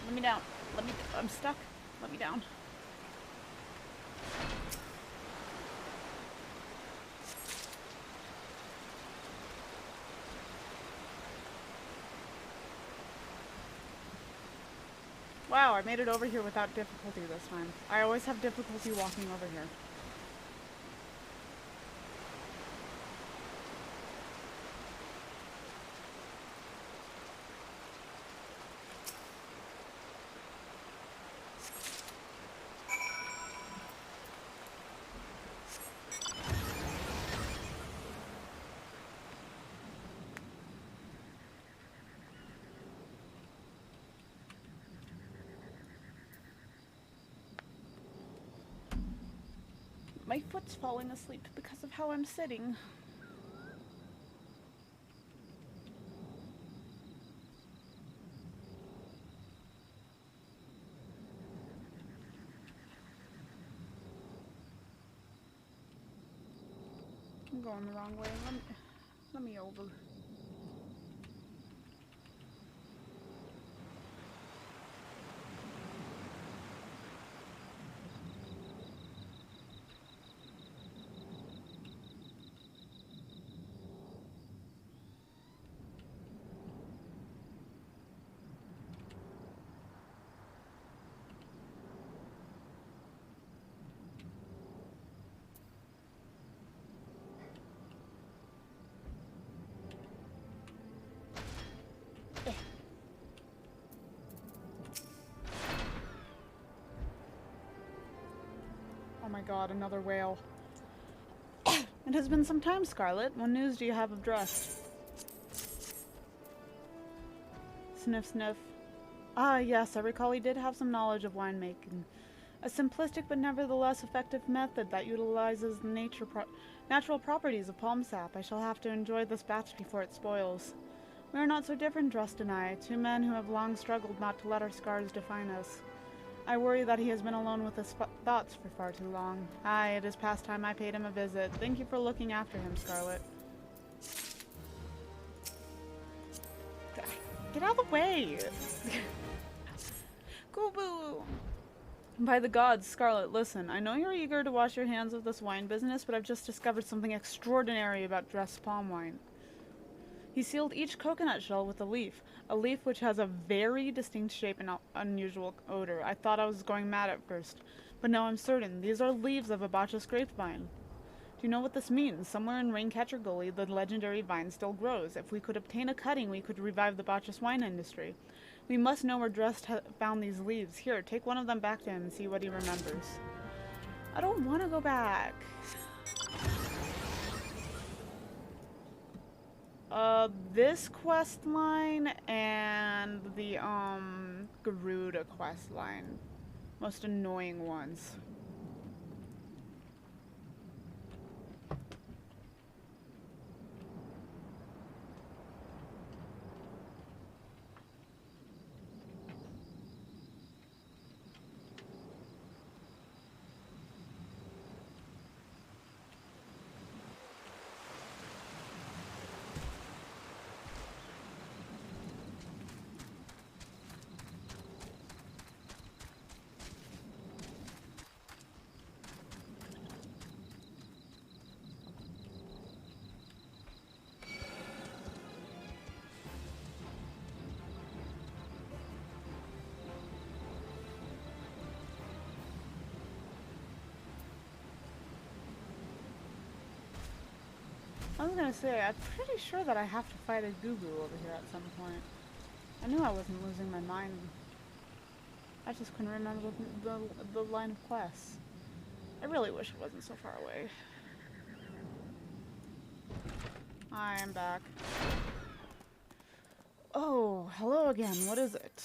Let me down. I'm stuck. Let me down. Wow, I made it over here without difficulty this time. I always have difficulty walking over here. My foot's falling asleep because of how I'm sitting. I'm going the wrong way. Let me over. Oh my god, another whale. It has been some time, Scarlet. What news do you have of Drust? Sniff, sniff. Ah, yes, I recall he did have some knowledge of winemaking. A simplistic but nevertheless effective method that utilizes the natural properties of palm sap. I shall have to enjoy this batch before it spoils. We are not so different, Drust and I, two men who have long struggled not to let our scars define us. I worry that he has been alone with his thoughts for far too long. Aye, it is past time I paid him a visit. Thank you for looking after him, Scarlet. Get out of the way! Goo-boo! By the gods, Scarlet, listen. I know you're eager to wash your hands of this wine business, but I've just discovered something extraordinary about dressed palm wine. He sealed each coconut shell with a leaf which has a very distinct shape and unusual odor. I thought I was going mad at first, but now I'm certain. These are leaves of a Bacchus grapevine. Do you know what this means? Somewhere in Raincatcher Gully, the legendary vine still grows. If we could obtain a cutting, we could revive the Bacchus wine industry. We must know where Drust found these leaves. Here, take one of them back to him and see what he remembers. I don't want to go back. This quest line and the, Garuda quest line. Most annoying ones. I was gonna say, I'm pretty sure that I have to fight a Goo-Goo over here at some point. I knew I wasn't losing my mind. I just couldn't remember the line of quests. I really wish it wasn't so far away. I am back. Oh, hello again. What is it?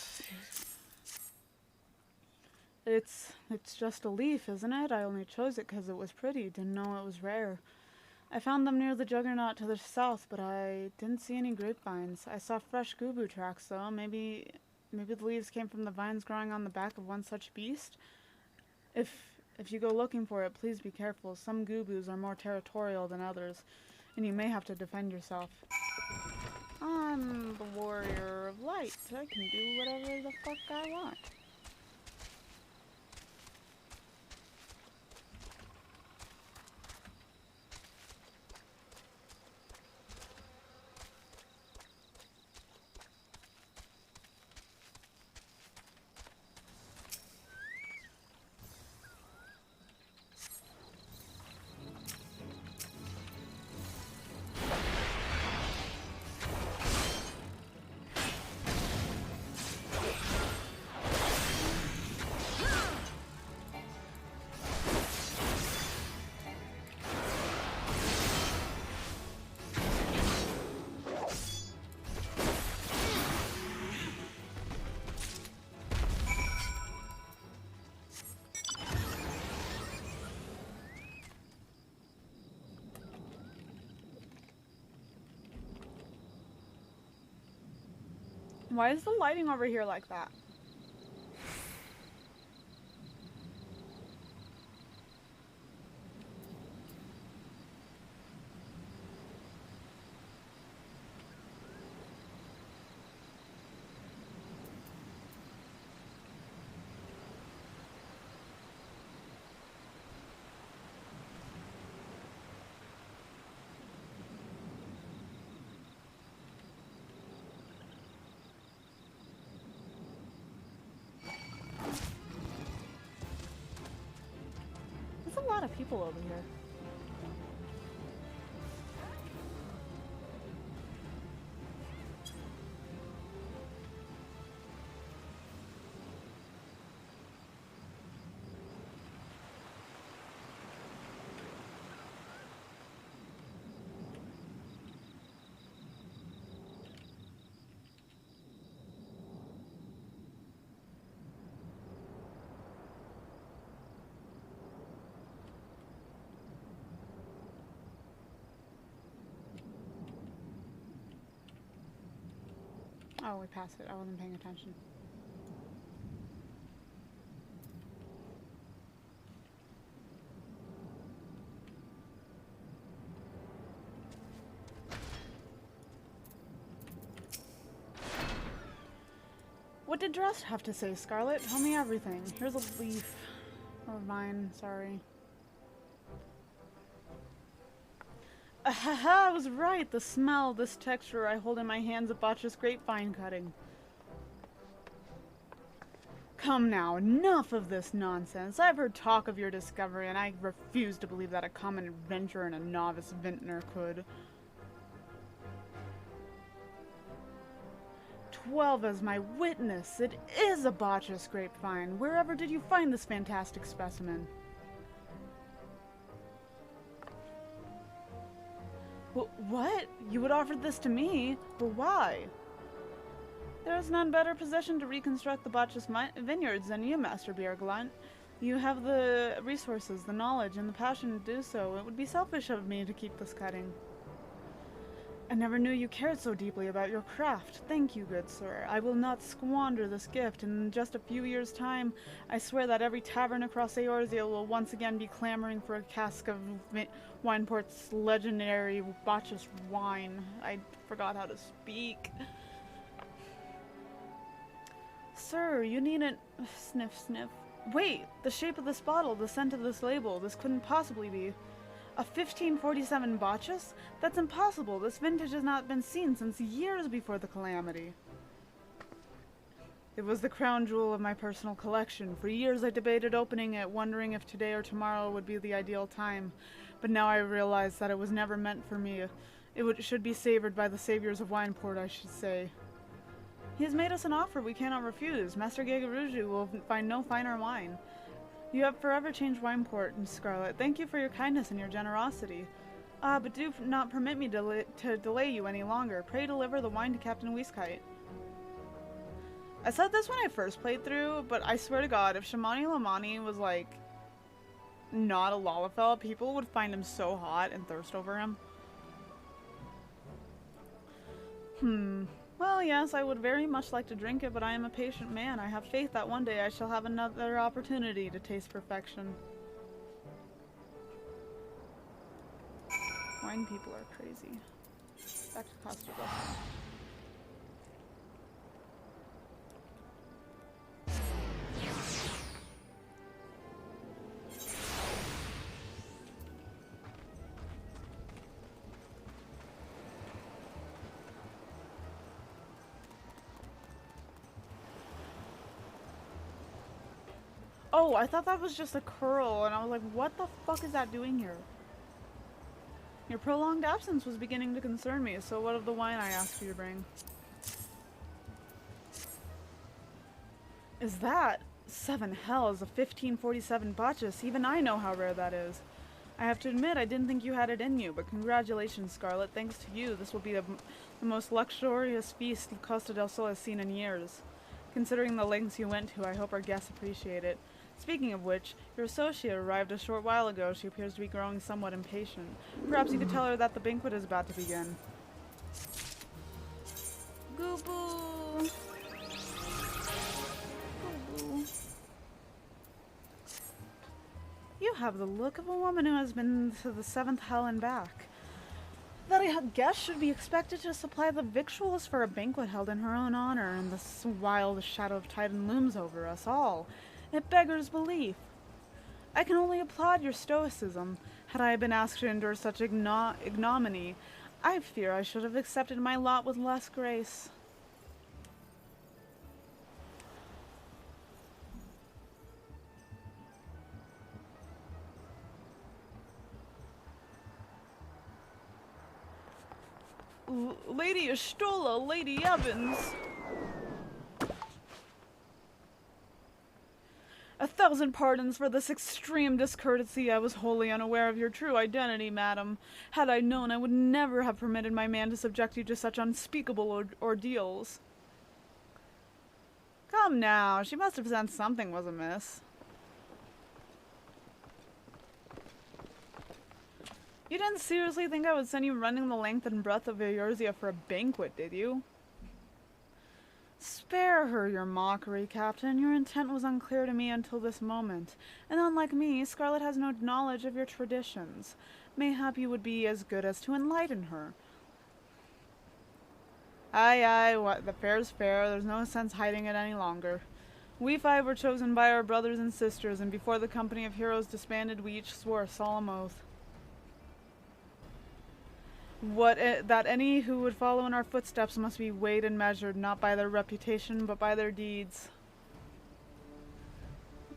It's just a leaf, isn't it? I only chose it because it was pretty. Didn't know it was rare. I found them near the Juggernaut to the south, but I didn't see any grapevines. I saw fresh Goo-Goo tracks, though. Maybe the leaves came from the vines growing on the back of one such beast? If you go looking for it, please be careful. Some Goo-Goos are more territorial than others, and you may have to defend yourself. I'm the warrior of light. I can do whatever the fuck I want. Why is the lighting over here like that? There's a lot of people over here. Oh, we passed it. I wasn't paying attention. What did Dress have to say, Scarlet? Tell me everything. Here's a leaf. Or mine, sorry. Ahaha, I was right. The smell, this texture I hold in my hands of Botch's grapevine cutting. Come now, enough of this nonsense. I've heard talk of your discovery, and I refuse to believe that a common adventurer and a novice vintner could. 12 as my witness. It is a Botch's grapevine. Wherever did you find this fantastic specimen? What? You would offer this to me? But why? There is none better positioned to reconstruct the Botch's vineyards than you, Master Bjerglant. You have the resources, the knowledge, and the passion to do so. It would be selfish of me to keep this cutting. I never knew you cared so deeply about your craft. Thank you, good sir. I will not squander this gift, and in just a few years' time, I swear that every tavern across Eorzea will once again be clamoring for a cask of Wineport's legendary Botch's wine. I forgot how to speak. Sir, you needn't... Sniff, sniff. Wait! The shape of this bottle, the scent of this label, this couldn't possibly be... A 1547 Botchus? That's impossible. This vintage has not been seen since years before the calamity. It was the crown jewel of my personal collection. For years I debated opening it, wondering if today or tomorrow would be the ideal time. But now I realize that it was never meant for me. It should be savored by the saviors of Wineport, I should say. He has made us an offer we cannot refuse. Master Gegaruju will find no finer wine. You have forever changed Wineport, Scarlet. Thank you for your kindness and your generosity. But do not permit me to delay you any longer. Pray deliver the wine to Captain Whiskite. I said this when I first played through, but I swear to God, if Shamani Lamani was, like, not a Lalafell, people would find him so hot and thirst over him. Well, yes, I would very much like to drink it, but I am a patient man. I have faith that one day I shall have another opportunity to taste perfection. Wine people are crazy. Back to Costa. Oh, I thought that was just a curl, and I was like, what the fuck is that doing here? Your prolonged absence was beginning to concern me, so what of the wine I asked you to bring? Is that? Seven hells, a 1547 Botchus. Even I know how rare that is. I have to admit, I didn't think you had it in you, but congratulations, Scarlet. Thanks to you, this will be the most luxurious feast Costa del Sol has seen in years. Considering the lengths you went to, I hope our guests appreciate it. Speaking of which, your associate arrived a short while ago. She appears to be growing somewhat impatient. Perhaps you could tell her that the banquet is about to begin. Goo-boo! Goo-boo. You have the look of a woman who has been to the seventh hell and back. That a guest should be expected to supply the victuals for a banquet held in her own honor, and this while the shadow of Titan looms over us all. It beggars belief. I can only applaud your stoicism. Had I been asked to endure such ignominy, I fear I should have accepted my lot with less grace. Lady Ashtola, Lady Evans. 1,000 pardons for this extreme discourtesy. I was wholly unaware of your true identity, madam. Had I known, I would never have permitted my man to subject you to such unspeakable ordeals. Come now, she must have sensed something was amiss. You didn't seriously think I would send you running the length and breadth of Eorzea for a banquet, did you? Spare her your mockery, Captain. Your intent was unclear to me until this moment, and unlike me, Scarlet has no knowledge of your traditions. Mayhap you would be as good as to enlighten her. Aye, what the fair's fair. There's no sense hiding it any longer. We five were chosen by our brothers and sisters, and before the company of heroes disbanded, we each swore a solemn oath. That any who would follow in our footsteps must be weighed and measured, not by their reputation, but by their deeds.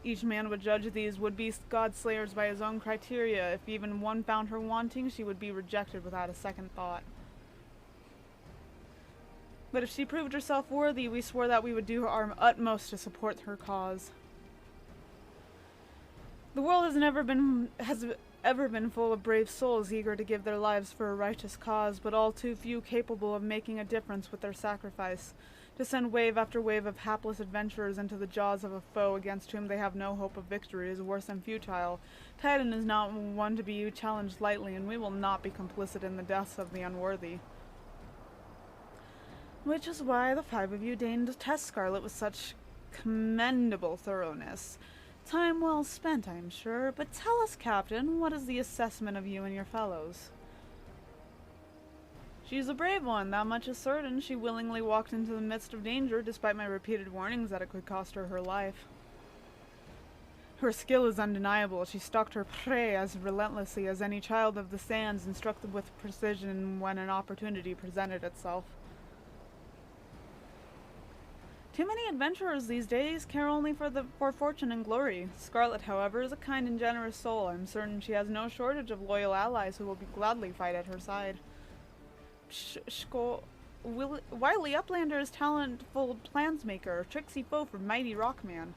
Each man would judge these would-be god-slayers by his own criteria. If even one found her wanting, she would be rejected without a second thought. But if she proved herself worthy, we swore that we would do our utmost to support her cause. The world has ever been full of brave souls eager to give their lives for a righteous cause, but all too few capable of making a difference with their sacrifice. To send wave after wave of hapless adventurers into the jaws of a foe against whom they have no hope of victory is worse than futile. Titan is not one to be challenged lightly, and we will not be complicit in the deaths of the unworthy. Which is why the five of you deigned to test Scarlet with such commendable thoroughness. Time well spent, I am sure, but tell us, Captain, what is the assessment of you and your fellows? She's a brave one, that much is certain. She willingly walked into the midst of danger, despite my repeated warnings that it could cost her her life. Her skill is undeniable. She stalked her prey as relentlessly as any child of the sands, and struck them with precision when an opportunity presented itself. Too many adventurers these days care only for fortune and glory. Scarlet, however, is a kind and generous soul. I'm certain she has no shortage of loyal allies who will gladly fight at her side. Wily Uplander is talentful plansmaker, tricksy foe for mighty Rockman.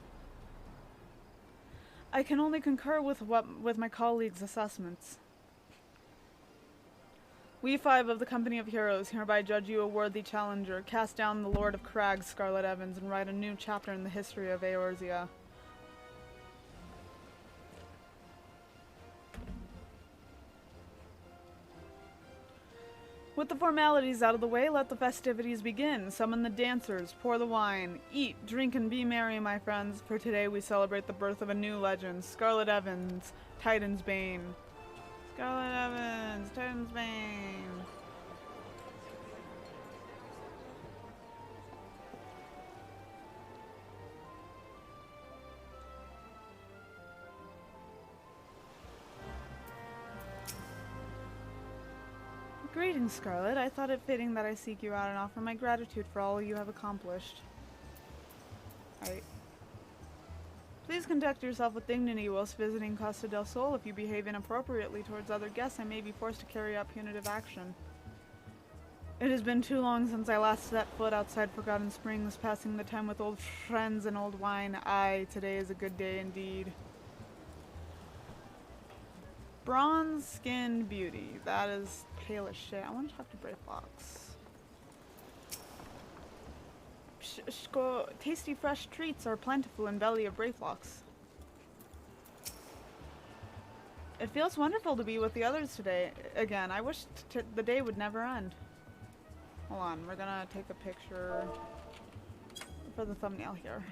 I can only concur with my colleagues' assessments. We five of the Company of Heroes hereby judge you a worthy challenger, cast down the Lord of Crags, Scarlet Evans, and write a new chapter in the history of Eorzea. With the formalities out of the way, let the festivities begin. Summon the dancers, pour the wine, eat, drink, and be merry, my friends, for today we celebrate the birth of a new legend, Scarlet Evans, Titan's Bane. Scarlet Evans, Titan's Bane. Greetings, Scarlet. I thought it fitting that I seek you out and offer my gratitude for all you have accomplished. Please conduct yourself with dignity whilst visiting Costa del Sol. If you behave inappropriately towards other guests, I may be forced to carry out punitive action. It has been too long since I last set foot outside Forgotten Springs, passing the time with old friends and old wine. Aye, today is a good day indeed. Bronze-skinned beauty. That is pale as shit. I want to talk to Brave Fox. Tasty fresh treats are plentiful in belly of Brayflocks. It feels wonderful to be with the others today. Again, I wish the day would never end. Hold on, we're gonna take a picture for the thumbnail here.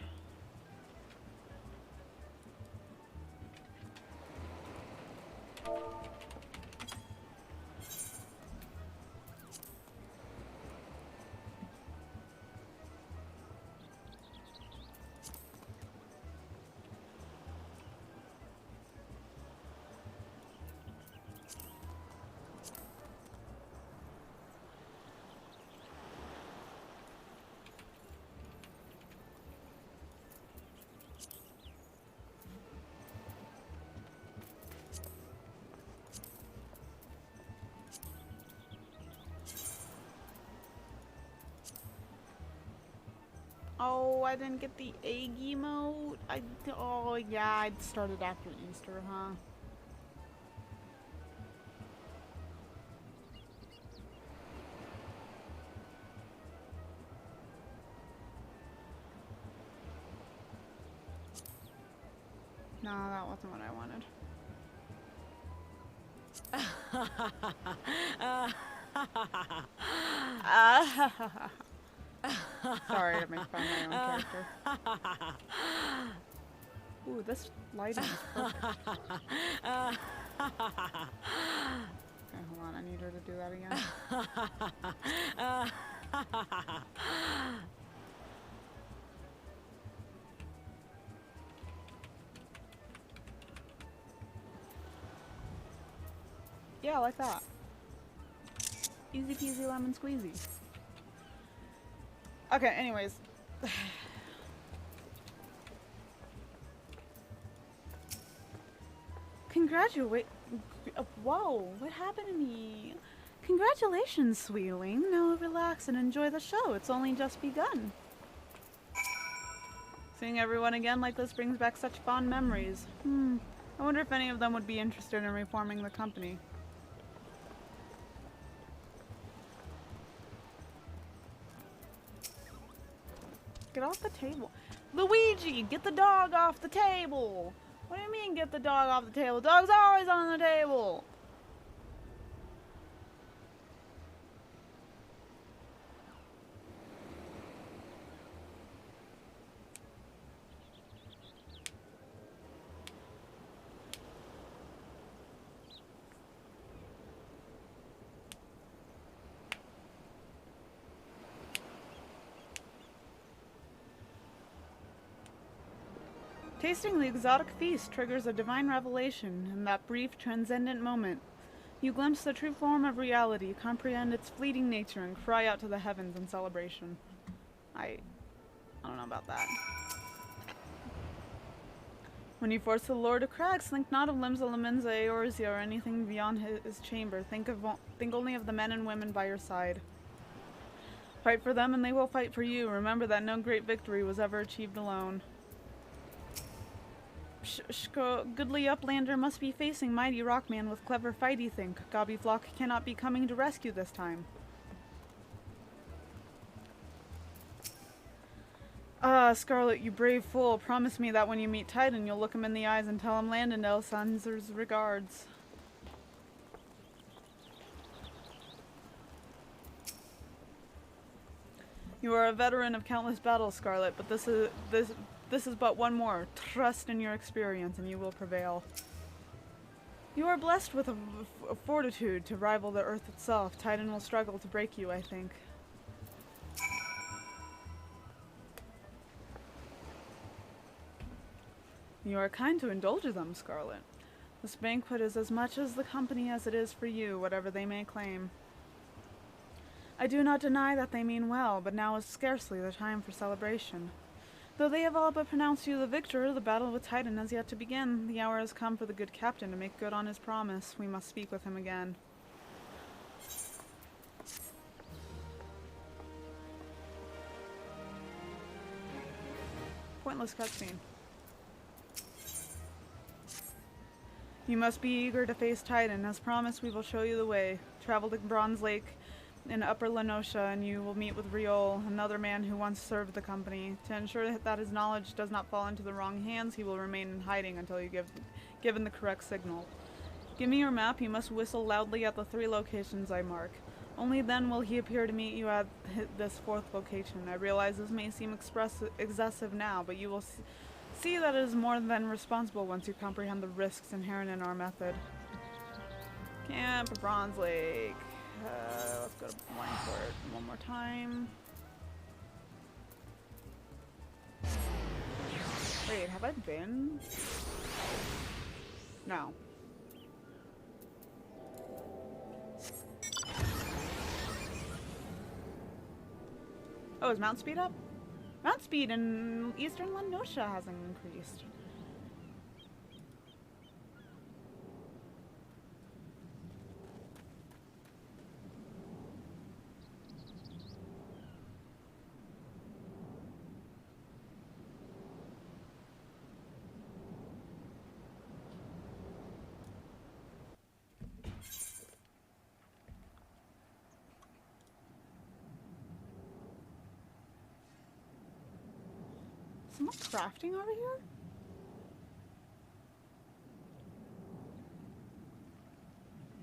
Oh, I didn't get the egg emote. Oh yeah, it started after Easter, huh? No, that wasn't what I wanted. Sorry to make fun of my own character. Ooh, this lighting is perfect. Okay, hold on. I need her to do that again. Yeah, like that. Easy peasy lemon squeezy. Okay, anyways. Whoa, what happened to me? Congratulations, sweetling. Now relax and enjoy the show. It's only just begun. Seeing everyone again like this brings back such fond memories. I wonder if any of them would be interested in reforming the company. Get off the table. Luigi, get the dog off the table! What do you mean get the dog off the table? Dog's always on the table! Tasting the exotic feast triggers a divine revelation. In that brief, transcendent moment, you glimpse the true form of reality, comprehend its fleeting nature, and cry out to the heavens in celebration. I don't know about that. When you force the Lord of Crags, think not of Limsa Laminza, Eorzea, or anything beyond his chamber. Think only of the men and women by your side. Fight for them and they will fight for you. Remember that no great victory was ever achieved alone. Goodly Uplander must be facing mighty Rockman with clever fighty think. Gobby Flock cannot be coming to rescue this time. Ah, Scarlet, you brave fool. Promise me that when you meet Titan, you'll look him in the eyes and tell him Landendale sends his regards. You are a veteran of countless battles, Scarlet, but this is but one more. Trust in your experience and you will prevail. You are blessed with a fortitude to rival the earth itself. Titan will struggle to break you, I think. You are kind to indulge them, Scarlet. This banquet is as much as the company as it is for you, whatever they may claim. I do not deny that they mean well, but now is scarcely the time for celebration. Though they have all but pronounced you the victor, the battle with Titan has yet to begin. The hour has come for the good captain to make good on his promise. We must speak with him again. Pointless cutscene. You must be eager to face Titan. As promised, we will show you the way. Travel to Bronze Lake in Upper Lenosha, and you will meet with Riol, another man who once served the company. To ensure that his knowledge does not fall into the wrong hands, he will remain in hiding until you given the correct signal. Give me your map. You must whistle loudly at the 3 locations I mark. Only then will he appear to meet you at this 4th location. I realize this may seem excessive now, but you will see that it is more than responsible once you comprehend the risks inherent in our method. Camp Bronze Lake. Let's go to Blindport one more time. Wait, have I been? No. Oh, is mount speed up? Mount speed in Eastern Lenosha hasn't increased. Someone crafting over here?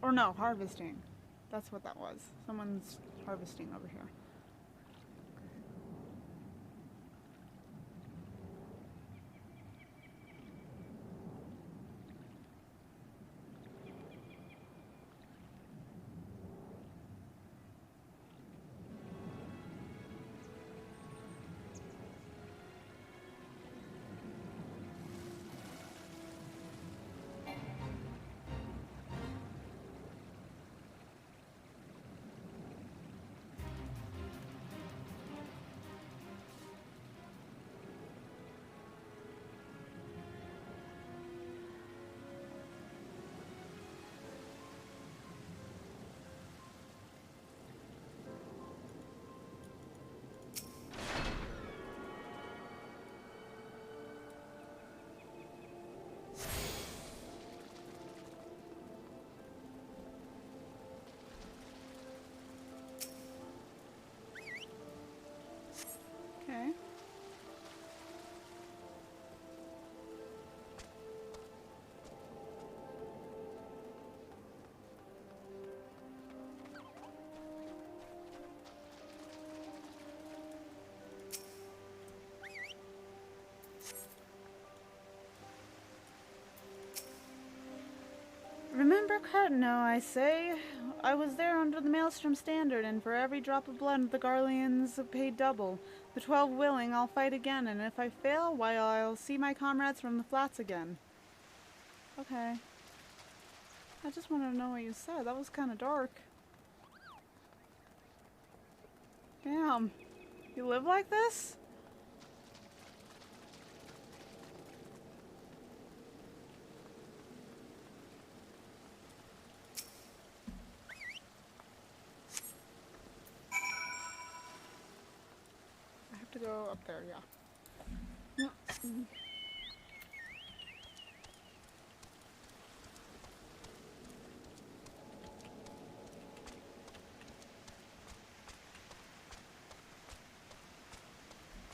Or no, harvesting. That's what that was. Someone's harvesting over here. Remember Cartano, I say? I was there under the Maelstrom Standard, and for every drop of blood the Garleans paid double. The 12 willing, I'll fight again, and if I fail, why, I'll see my comrades from the flats again. Okay. I just wanted to know what you said. That was kind of dark. Damn. You live like this? I have to go up there, yeah.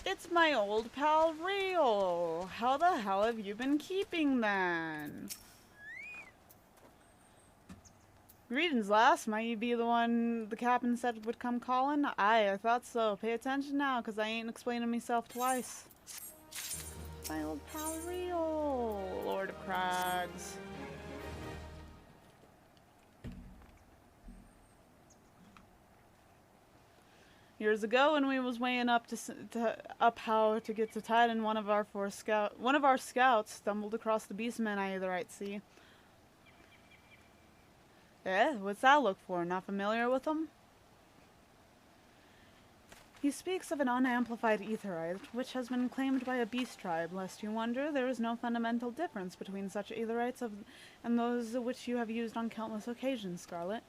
It's my old pal Rio. How the hell have you been keeping then? Greetings, lass. Might you be the one the captain said would come calling? Aye, I thought so. Pay attention now, 'cause I ain't explaining myself twice. My old pal Rio, Lord of Crags. Years ago, when we was weighing up up how to get to Titan, one of our scouts stumbled across the beastmen I eitherite see. Eh? What's that look for? Not familiar with them? He speaks of an unamplified aetherite, which has been claimed by a beast tribe. Lest you wonder, there is no fundamental difference between such aetherites and those which you have used on countless occasions, Scarlet.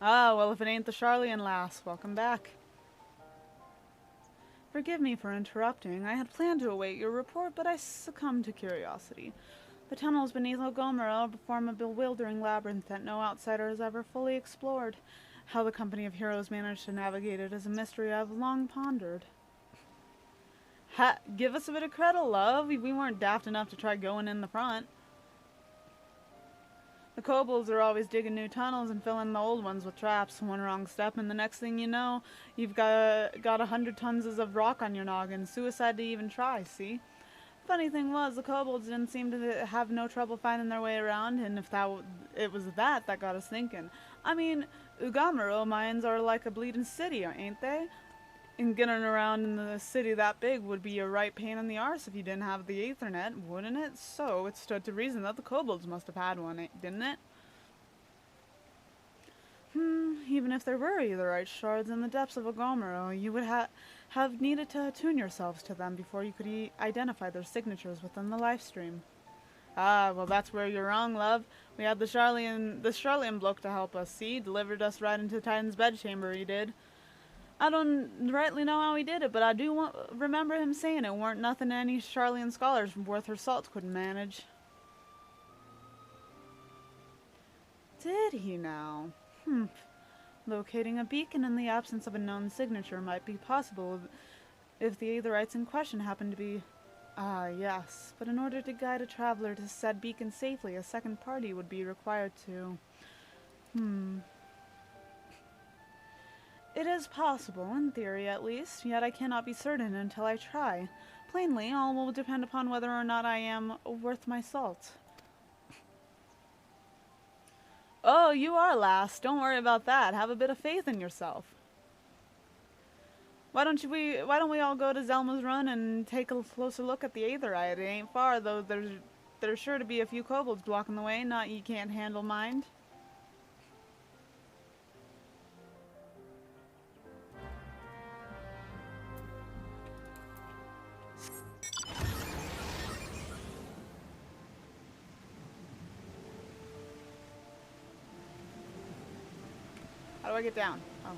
Ah, well, if it ain't the Charlian lass, welcome back. Forgive me for interrupting. I had planned to await your report, but I succumbed to curiosity. The tunnels beneath Ogomero form a bewildering labyrinth that no outsider has ever fully explored. How the company of heroes managed to navigate it is a mystery I've long pondered. Give us a bit of credit, love. We weren't daft enough to try going in the front. The kobolds are always digging new tunnels and filling the old ones with traps. One wrong step and the next thing you know, you've got 100 tons of rock on your noggin. Suicide to even try, see? Funny thing was, the kobolds didn't seem to have no trouble finding their way around, and if it was that got us thinking. I mean, Ugamaro mines are like a bleeding city, ain't they? And getting around in the city that big would be a right pain in the arse if you didn't have the Ethernet, wouldn't it? So it stood to reason that the kobolds must have had one, didn't it? Even if there were aetherite shards in the depths of Ogomero, you would have needed to attune yourselves to them before you could identify their signatures within the life stream. Ah, well, that's where you're wrong, love. We had the Charlian bloke to help us, see? Delivered us right into Titan's bedchamber, he did. I don't rightly know how he did it, but I do remember him saying it weren't nothing any Charlian scholars worth her salt couldn't manage. Did he now? Locating a beacon in the absence of a known signature might be possible if the aetherites in question happen to be... Ah, yes. But in order to guide a traveler to said beacon safely, a second party would be required to... It is possible, in theory at least, yet I cannot be certain until I try. Plainly, all will depend upon whether or not I am worth my salt. Oh, you are, lass. Don't worry about that. Have a bit of faith in yourself. Why don't we all go to Zelma's Run and take a closer look at the aetherite? It ain't far, though there's sure to be a few kobolds blocking the way, not ye can't handle mind. How do I get down? Oh.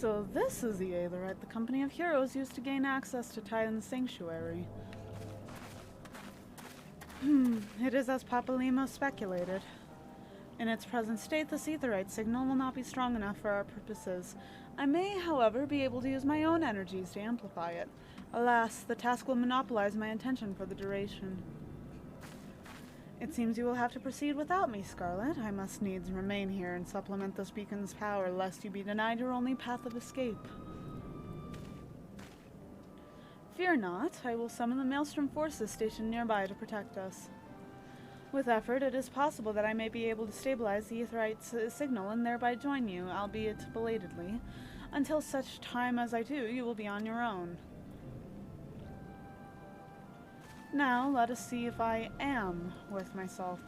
So this is the Aetherite the company of heroes used to gain access to Titan's sanctuary. It is as Papalimo speculated. In its present state, the Aetherite signal will not be strong enough for our purposes. I may, however, be able to use my own energies to amplify it. Alas, the task will monopolize my attention for the duration. It seems you will have to proceed without me, Scarlet. I must needs remain here and supplement this beacon's power, lest you be denied your only path of escape. Fear not, I will summon the Maelstrom forces stationed nearby to protect us. With effort, it is possible that I may be able to stabilize the Aetherite's signal and thereby join you, albeit belatedly. Until such time as I do, you will be on your own. Now, let us see if I am worth my salt.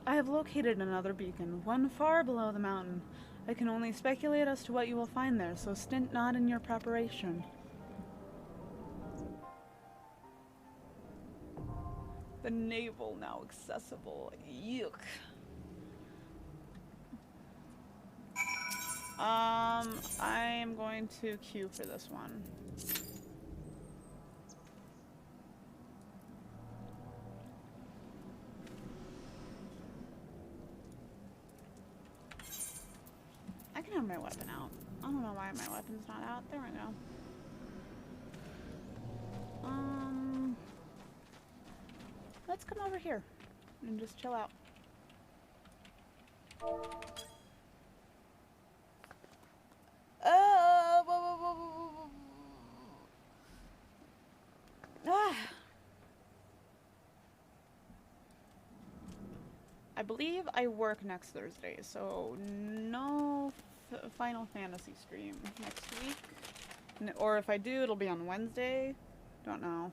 I have located another beacon, one far below the mountain. I can only speculate as to what you will find there, so stint not in your preparation. The navel now accessible. Yuck. I am going to queue for this one. I can have my weapon out. I don't know why my weapon's not out. There we go. Let's come over here and just chill out. Whoa, whoa, whoa, whoa, whoa. Ah. I believe I work next Thursday, so no Final Fantasy stream next week. Or if I do, it'll be on Wednesday. Don't know.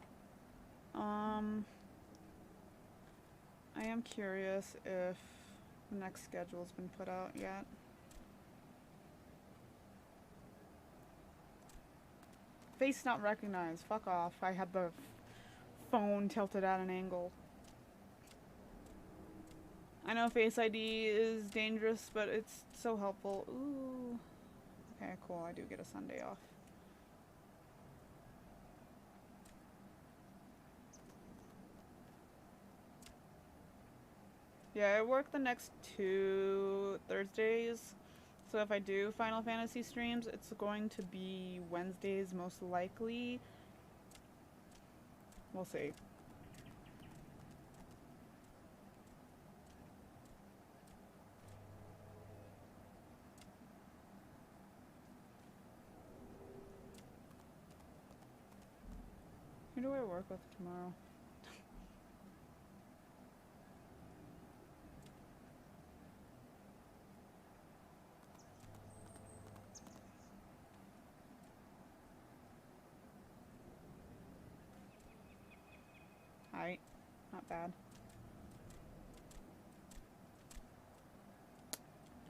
I am curious if the next schedule's been put out yet. Face not recognized. Fuck off. I had the phone tilted at an angle. I know Face ID is dangerous, but it's so helpful. Ooh. Okay, cool. I do get a Sunday off. Yeah, I work the next 2 Thursdays. So if I do Final Fantasy streams, it's going to be Wednesdays most likely. We'll see. Who do I work with tomorrow? Alright, not bad.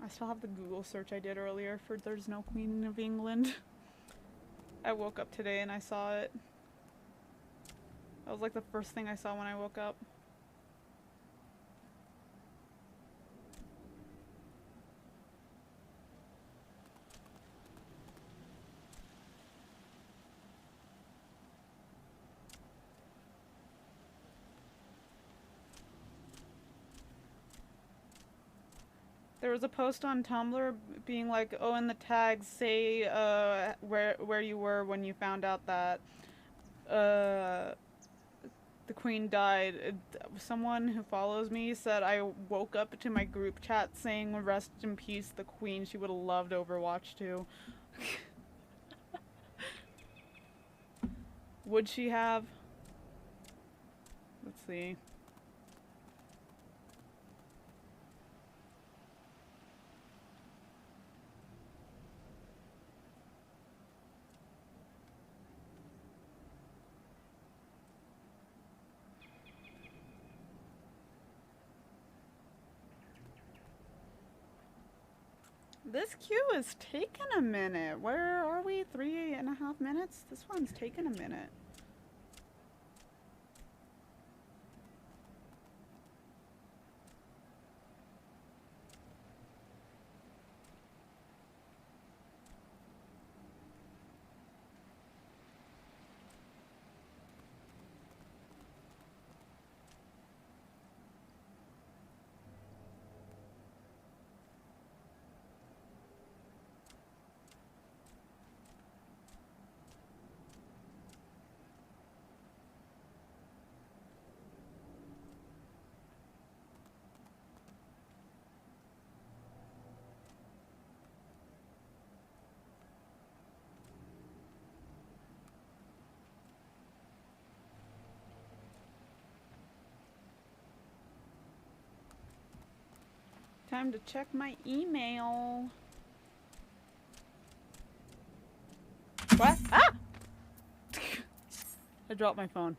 I still have the Google search I did earlier for There's No Queen of England. I woke up today and I saw it. That was like the first thing I saw when I woke up. There was a post on Tumblr being like, oh, in the tags, say where you were when you found out that the queen died. Someone who follows me said I woke up to my group chat saying rest in peace the queen. She would have loved Overwatch too. Would she have? Let's see. This queue is taking a minute. Where are we? 3.5 minutes? This one's taking a minute. time to check my email. What? Ah! I dropped my phone.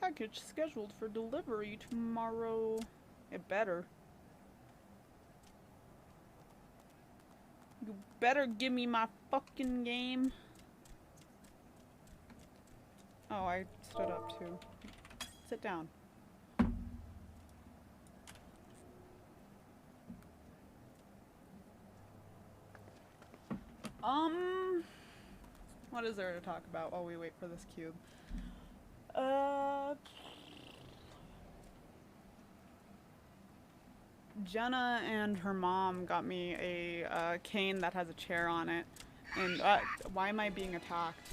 Package scheduled for delivery tomorrow. It better. You better give me my fucking game. Oh, I stood up too. Sit down. What is there to talk about while we wait for this cube? Jenna and her mom got me a cane that has a chair on it. And, why am I being attacked?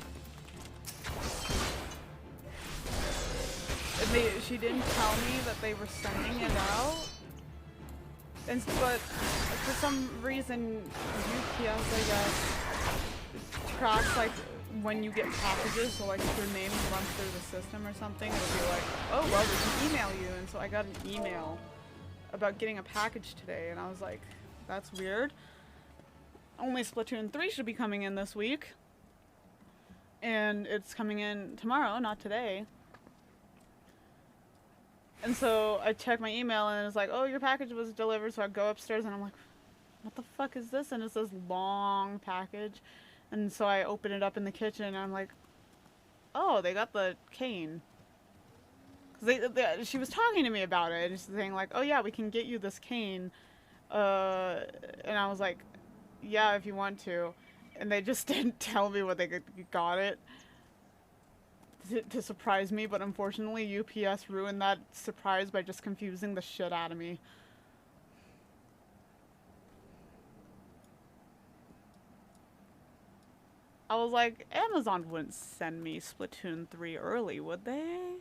She didn't tell me that they were sending it out. But for some reason, UPS, I guess, tracks, like, when you get packages, so like if your name runs through the system or something, it'll be like, oh, well, we can email you. And so I got an email about getting a package today, and I was like, that's weird. Only Splatoon 3 should be coming in this week. And it's coming in tomorrow, not today. And so I checked my email, and it's like, oh, your package was delivered, so I go upstairs, and I'm like, what the fuck is this? And it's this long package. And so I open it up in the kitchen, and I'm like, oh, they got the cane. Cause she was talking to me about it, and she's saying like, oh yeah, we can get you this cane. And I was like, yeah, if you want to. And they just didn't tell me what they got it to surprise me, but unfortunately UPS ruined that surprise by just confusing the shit out of me. I was like, Amazon wouldn't send me Splatoon 3 early, would they?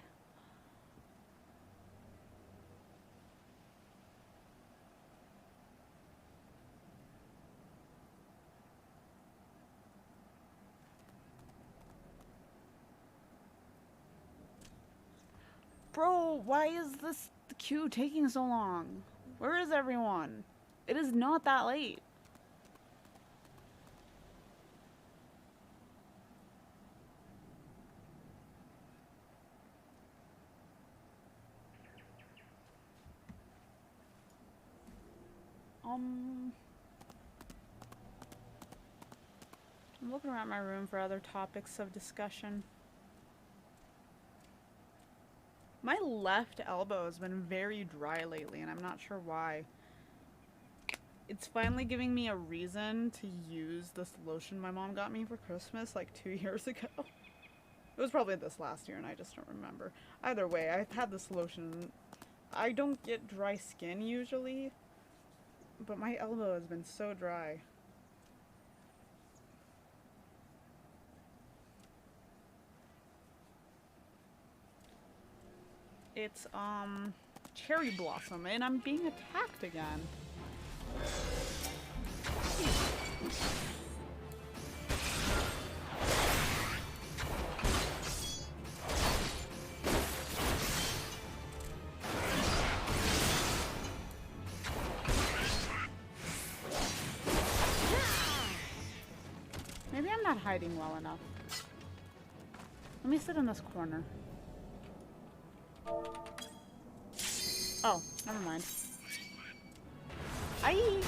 Bro, why is this queue taking so long? Where is everyone? It is not that late. I'm looking around my room for other topics of discussion. My left elbow has been very dry lately, and I'm not sure why. It's finally giving me a reason to use this lotion my mom got me for Christmas like 2 years ago. It was probably this last year, and I just don't remember. Either way, I've had this lotion. I don't get dry skin usually, but my elbow has been so dry. It's, cherry blossom, and I'm being attacked again. Maybe I'm not hiding well enough. Let me sit in this corner. Oh, never mind. Aye.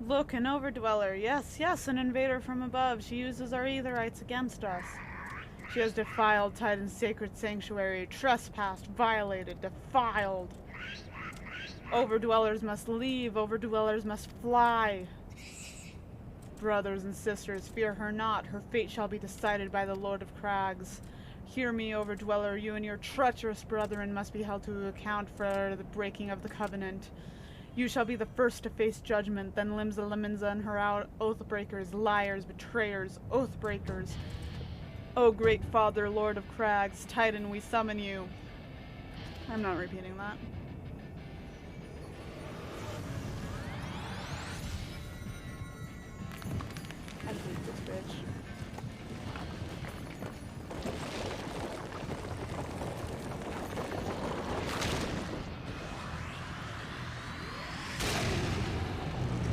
Look, an overdweller. Yes, yes, an invader from above. She uses our aetherites against us. She has defiled Titan's sacred sanctuary, trespassed, violated, defiled. Overdwellers must leave. Overdwellers must fly. Brothers and sisters, fear her not. Her fate shall be decided by the Lord of Crags. Hear me, Overdweller. You and your treacherous brethren must be held to account for the breaking of the covenant. You shall be the first to face judgment, then Limsa Limenza and her oathbreakers, liars, betrayers, oathbreakers. O great Father, Lord of Crags, Titan, we summon you. I'm not repeating that. I hate this bitch.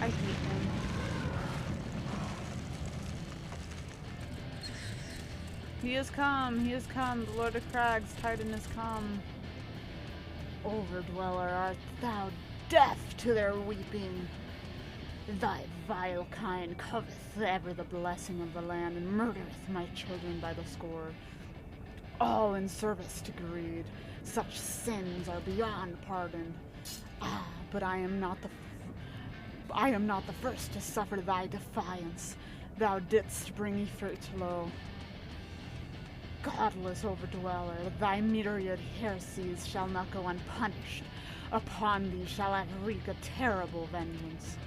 I hate him. He has come, the Lord of Crags, Titan has come. Overdweller, art thou deaf to their weeping? Thy vile kind coveteth ever the blessing of the land, and murdereth my children by the score, all in service to greed. Such sins are beyond pardon. Ah, but I am not the first to suffer thy defiance. Thou didst bring Ifrit low. Godless Overdweller, thy myriad heresies shall not go unpunished. Upon thee shall I wreak a terrible vengeance.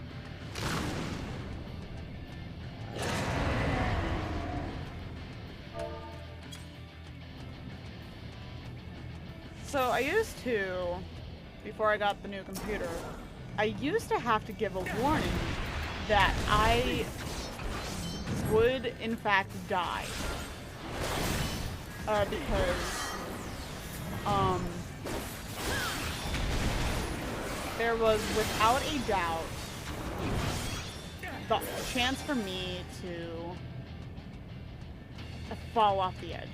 So I used to, before I got the new computer, I used to have to give a warning that I would in fact die. Because there was without a doubt the chance for me to fall off the edge.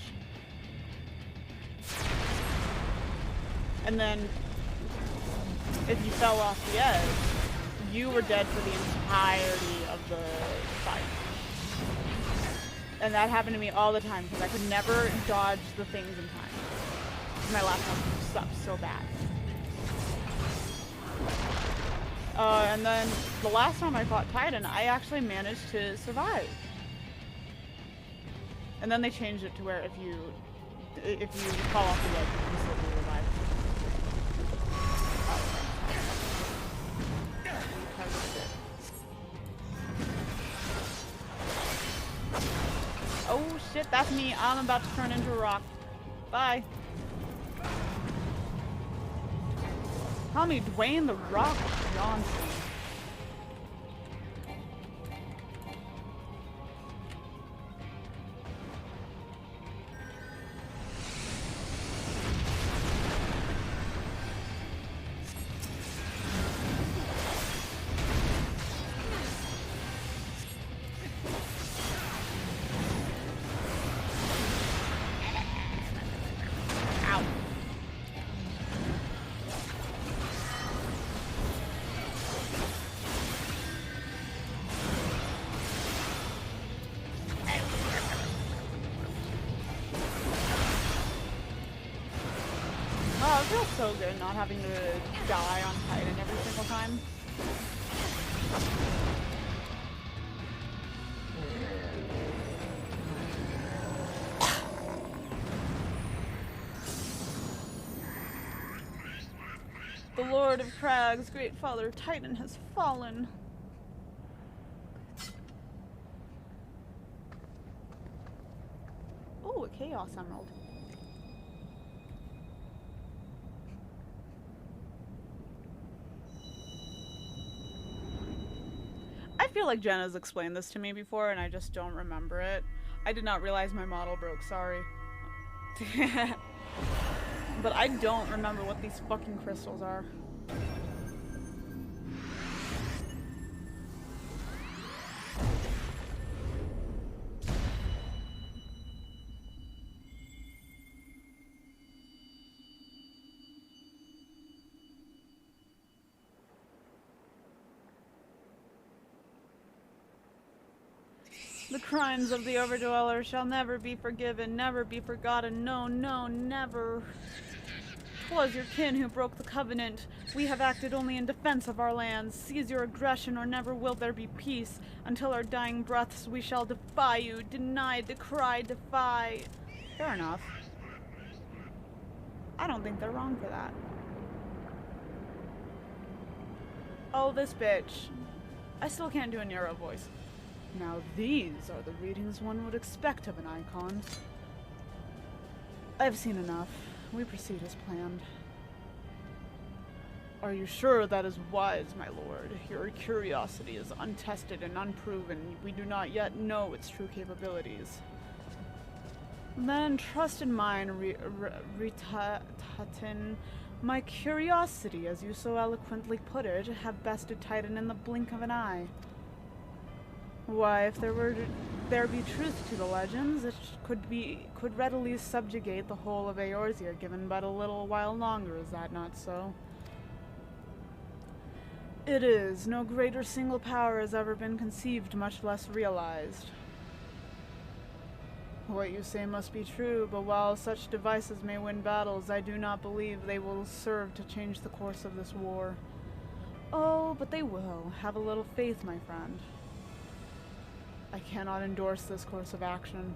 And then if you fell off the edge, you were dead for the entirety of the fight. And that happened to me all the time because I could never dodge the things in time. My laptop sucked so bad. And then the last time I fought Titan, I actually managed to survive. And then they changed it to where if you fall off the edge, you can still be revived. Oh shit, that's me. I'm about to turn into a rock. Bye. Call me Dwayne the Rock Johnson. Oh, it feels so good not having to die on Titan every single time. The Lord of Crags, great father Titan has fallen. Oh, a Chaos Emerald. I feel like Jenna's explained this to me before and I just don't remember it. I did not realize my model broke, sorry. But I don't remember what these fucking crystals are. The crimes of the Overdweller shall never be forgiven, never be forgotten. No, no, never. 'Twas your kin who broke the covenant. We have acted only in defense of our lands. Cease your aggression, or never will there be peace. Until our dying breaths we shall defy you. Deny, decry, defy. Fair enough. I don't think they're wrong for that. Oh, this bitch. I still can't do a Nero voice. Now these are the readings one would expect of an icon. I've seen enough. We proceed as planned. Are you sure that is wise, my lord? Your curiosity is untested and unproven. We do not yet know its true capabilities. Then trust in mine, Ritatin. My curiosity, as you so eloquently put it, have bested Titan in the blink of an eye. Why, if there be truth to the legends, it could readily subjugate the whole of Eorzea, given but a little while longer, is that not so? It is. No greater single power has ever been conceived, much less realized. What you say must be true, but while such devices may win battles, I do not believe they will serve to change the course of this war. Oh, but they will. Have a little faith, my friend. I cannot endorse this course of action.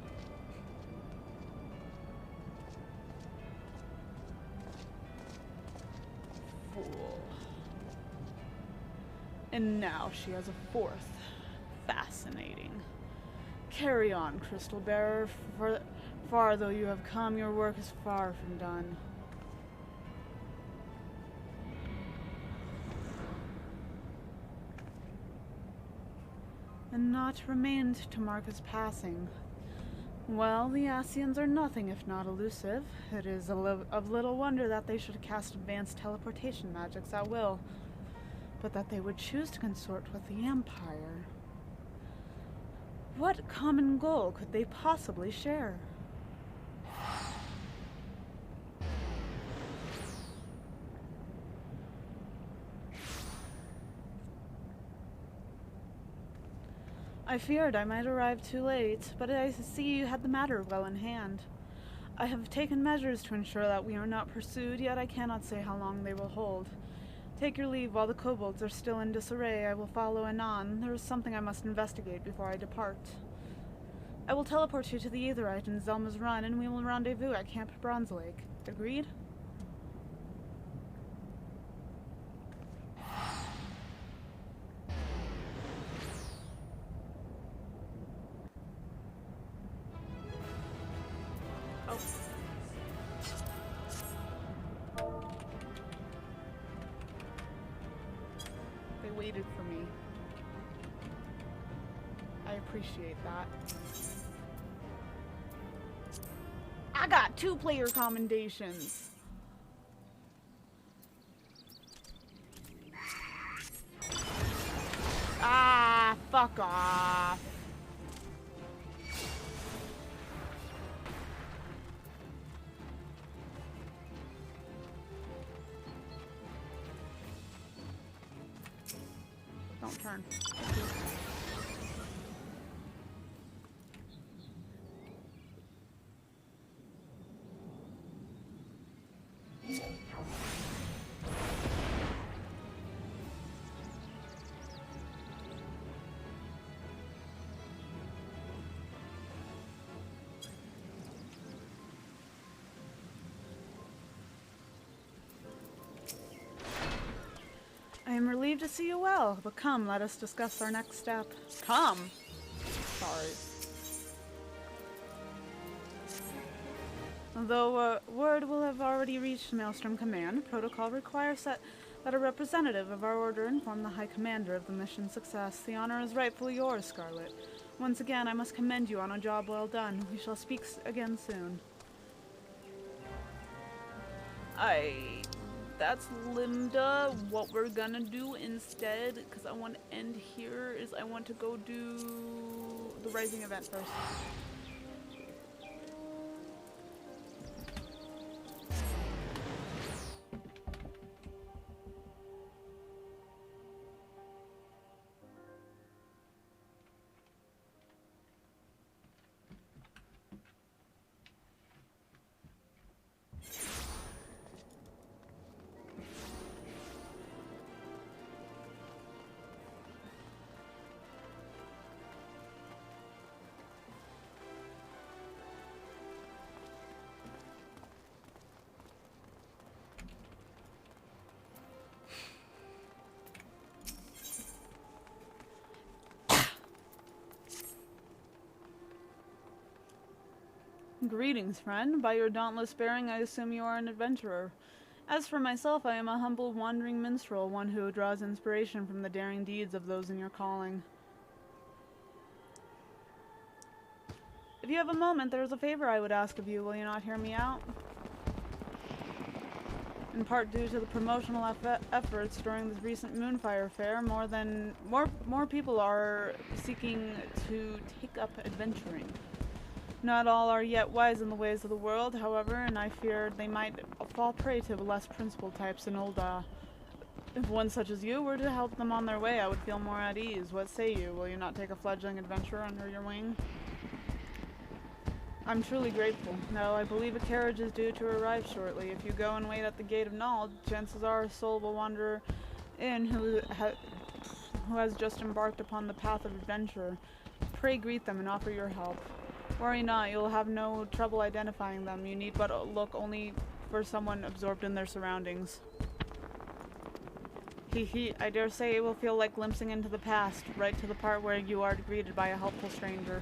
Fool. And now she has a fourth. Fascinating. Carry on, Crystal Bearer. Far though you have come, your work is far from done. And naught remained to mark his passing. Well, the Asians are nothing if not elusive. It is of little wonder that they should cast advanced teleportation magics at will, but that they would choose to consort with the Empire. What common goal could they possibly share? I feared I might arrive too late, but I see you had the matter well in hand. I have taken measures to ensure that we are not pursued, yet I cannot say how long they will hold. Take your leave while the kobolds are still in disarray. I will follow anon. There is something I must investigate before I depart. I will teleport you to the Aetherite in Zelma's Run, and we will rendezvous at Camp Bronze Lake. Agreed? Waited for me. I appreciate that. I got 2 player commendations. Ah, fuck off. Don't turn. I am relieved to see you well, but come, let us discuss our next step. Come? Sorry. Although word will have already reached Maelstrom Command, protocol requires that a representative of our order inform the High Commander of the mission's success. The honor is rightfully yours, Scarlet. Once again, I must commend you on a job well done. We shall speak again soon. That's Linda. What we're gonna do instead, because I want to end here, is I want to go do the Rising event first. Greetings, friend. By your dauntless bearing, I assume you are an adventurer. As for myself, I am a humble wandering minstrel, one who draws inspiration from the daring deeds of those in your calling. If you have a moment, there is a favor I would ask of you. Will you not hear me out? In part due to the promotional efforts during this recent Moonfire Fair, more people are seeking to take up adventuring. Not all are yet wise in the ways of the world, however, and I fear they might fall prey to less principled types in Ul'dah. If one such as you were to help them on their way, I would feel more at ease. What say you? Will you not take a fledgling adventurer under your wing? I'm truly grateful. Now, I believe a carriage is due to arrive shortly. If you go and wait at the gate of Nald, chances are a soul will wander in who has just embarked upon the path of adventure. Pray greet them and offer your help. Worry not, you'll have no trouble identifying them. You need but look only for someone absorbed in their surroundings. Hee, I dare say it will feel like glimpsing into the past, right to the part where you are greeted by a helpful stranger.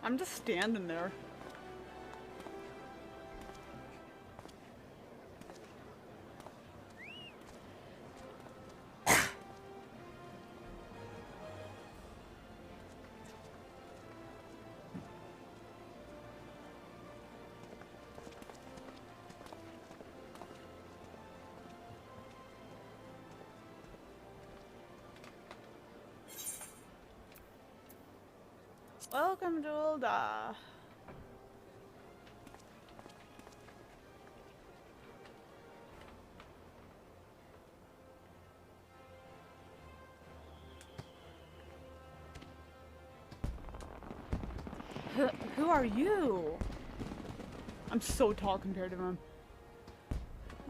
I'm just standing there. Welcome to Ul'dah. Who are you? I'm so tall compared to him.